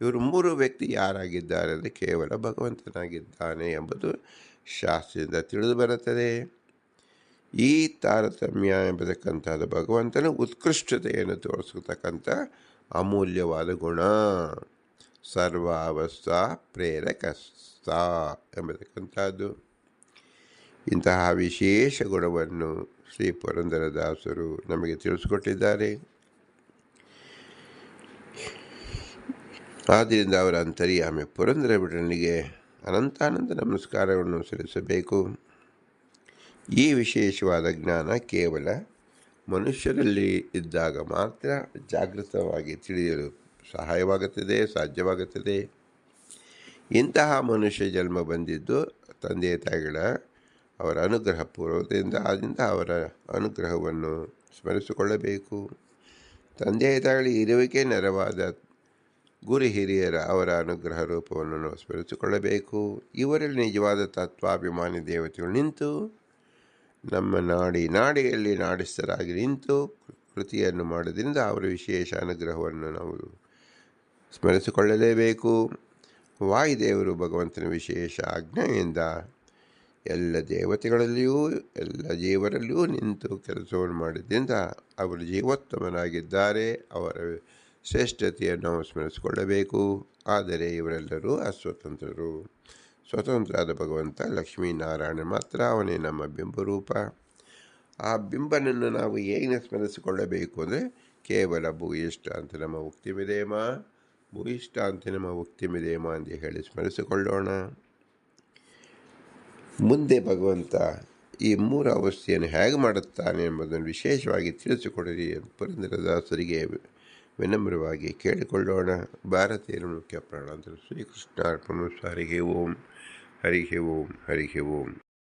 ಇವರು ಮೂರು ವ್ಯಕ್ತಿ ಯಾರಾಗಿದ್ದಾರೆ ಅಂದರೆ ಕೇವಲ ಭಗವಂತನಾಗಿದ್ದಾನೆ ಎಂಬುದು ಶಾಸ್ತ್ರದಿಂದ ತಿಳಿದು ಬರುತ್ತದೆ. ಈ ತಾರತಮ್ಯ ಎಂಬತಕ್ಕಂಥದ್ದು ಭಗವಂತನ ಉತ್ಕೃಷ್ಟತೆಯನ್ನು ತೋರಿಸತಕ್ಕಂಥ ಅಮೂಲ್ಯವಾದ ಗುಣ. ಸರ್ವಾವಸ್ಥಾ ಪ್ರೇರಕಸ್ಥ ಎಂಬತಕ್ಕಂಥದ್ದು. ಇಂತಹ ವಿಶೇಷ ಗುಣವನ್ನು ಶ್ರೀ ಪುರಂದರದಾಸರು ನಮಗೆ ತಿಳಿಸಿಕೊಟ್ಟಿದ್ದಾರೆ. ಆದ್ದರಿಂದ ಅವರ ಅಂತರ್ಯಾಮಿ ಪುರಂದರ ವಿಠಲನಿಗೆ ಅನಂತಾನಂದ ನಮಸ್ಕಾರಗಳನ್ನು ಸಲ್ಲಿಸಬೇಕು. ಈ ವಿಶೇಷವಾದ ಜ್ಞಾನ ಕೇವಲ ಮನುಷ್ಯರಲ್ಲಿ ಇದ್ದಾಗ ಮಾತ್ರ ಜಾಗೃತವಾಗಿ ತಿಳಿಯಲು ಸಹಾಯವಾಗುತ್ತದೆ, ಸಾಧ್ಯವಾಗುತ್ತದೆ. ಇಂತಹ ಮನುಷ್ಯ ಜನ್ಮ ಬಂದಿದ್ದು ತಂದೆ ತಾಯಿಗಳ ಅವರ ಅನುಗ್ರಹ ಪೂರ್ವದಿಂದ. ಆದ್ದರಿಂದ ಅವರ ಅನುಗ್ರಹವನ್ನು ಸ್ಮರಿಸಿಕೊಳ್ಳಬೇಕು. ತಂದೆ ತಾಯಿಗಳ ಇರುವಿಕೆ ನೆರವಾದ ಗುರು ಹಿರಿಯರ ಅವರ ಅನುಗ್ರಹ ರೂಪವನ್ನು ನಾವು ಸ್ಮರಿಸಿಕೊಳ್ಳಬೇಕು. ಇವರಲ್ಲಿ ನಿಜವಾದ ತತ್ವಾಭಿಮಾನಿ ದೇವತೆಗಳು ನಿಂತು ನಮ್ಮ ನಾಡಿಯಲ್ಲಿ ನಾಡಿಸ್ಥರಾಗಿ ನಿಂತು ಕೃತಿಯನ್ನು ಮಾಡೋದ್ರಿಂದ ಅವರ ವಿಶೇಷ ಅನುಗ್ರಹವನ್ನು ನಾವು ಸ್ಮರಿಸಿಕೊಳ್ಳಲೇಬೇಕು. ವಾಯುದೇವರು ಭಗವಂತನ ವಿಶೇಷ ಆಜ್ಞೆಯಿಂದ ಎಲ್ಲ ದೇವತೆಗಳಲ್ಲಿಯೂ ಎಲ್ಲ ಜೀವರಲ್ಲಿಯೂ ನಿಂತು ಕೆಲಸವನ್ನು ಮಾಡಿದ್ದರಿಂದ ಅವರು ಜೀವೋತ್ತಮನಾಗಿದ್ದಾರೆ. ಅವರ ಶ್ರೇಷ್ಠತೆಯನ್ನು ನಾವು ಸ್ಮರಿಸಿಕೊಳ್ಳಬೇಕು. ಆದರೆ ಇವರೆಲ್ಲರೂ ಅಸ್ವತಂತ್ರರು. ಸ್ವತಂತ್ರರಾದ ಭಗವಂತ ಲಕ್ಷ್ಮೀನಾರಾಯಣ ಮಾತ್ರ. ಅವನೇ ನಮ್ಮ ಬಿಂಬರೂಪ. ಆ ಬಿಂಬನನ್ನು ನಾವು ಹೇಗೆ ಸ್ಮರಿಸಿಕೊಳ್ಳಬೇಕು ಅಂದರೆ ಕೇವಲ ಭೂಯಿಷ್ಠಾಂತ ನಮ್ಮ ಉಕ್ತಿಮಿದೇಮ, ಭೂಯಿಷ್ಠಾಂತ ನಮ್ಮ ಉಕ್ತಿಮಿದೇಮ ಎಂದು ಹೇಳಿ ಸ್ಮರಿಸಿಕೊಳ್ಳೋಣ. ಮುಂದೆ ಭಗವಂತ ಈ ಮೂರು ಅವಸ್ಥೆಯನ್ನು ಹೇಗೆ ಮಾಡುತ್ತಾನೆ ಎಂಬುದನ್ನು ವಿಶೇಷವಾಗಿ ತಿಳಿಸಿಕೊಡಿರಿ ಪುರಂದರದಾಸರಿಗೆ ವಿನಮ್ರವಾಗಿ ಕೇಳಿಕೊಳ್ಳೋಣ. ಭಾರತೀಯರ ಮುಖ್ಯ ಪ್ರಾಣ ಶ್ರೀಕೃಷ್ಣಾರ್ಪಣ. ಹರಿ ಓಂ, ಹರಿ ಓಂ, ಹರಿ ಓಂ.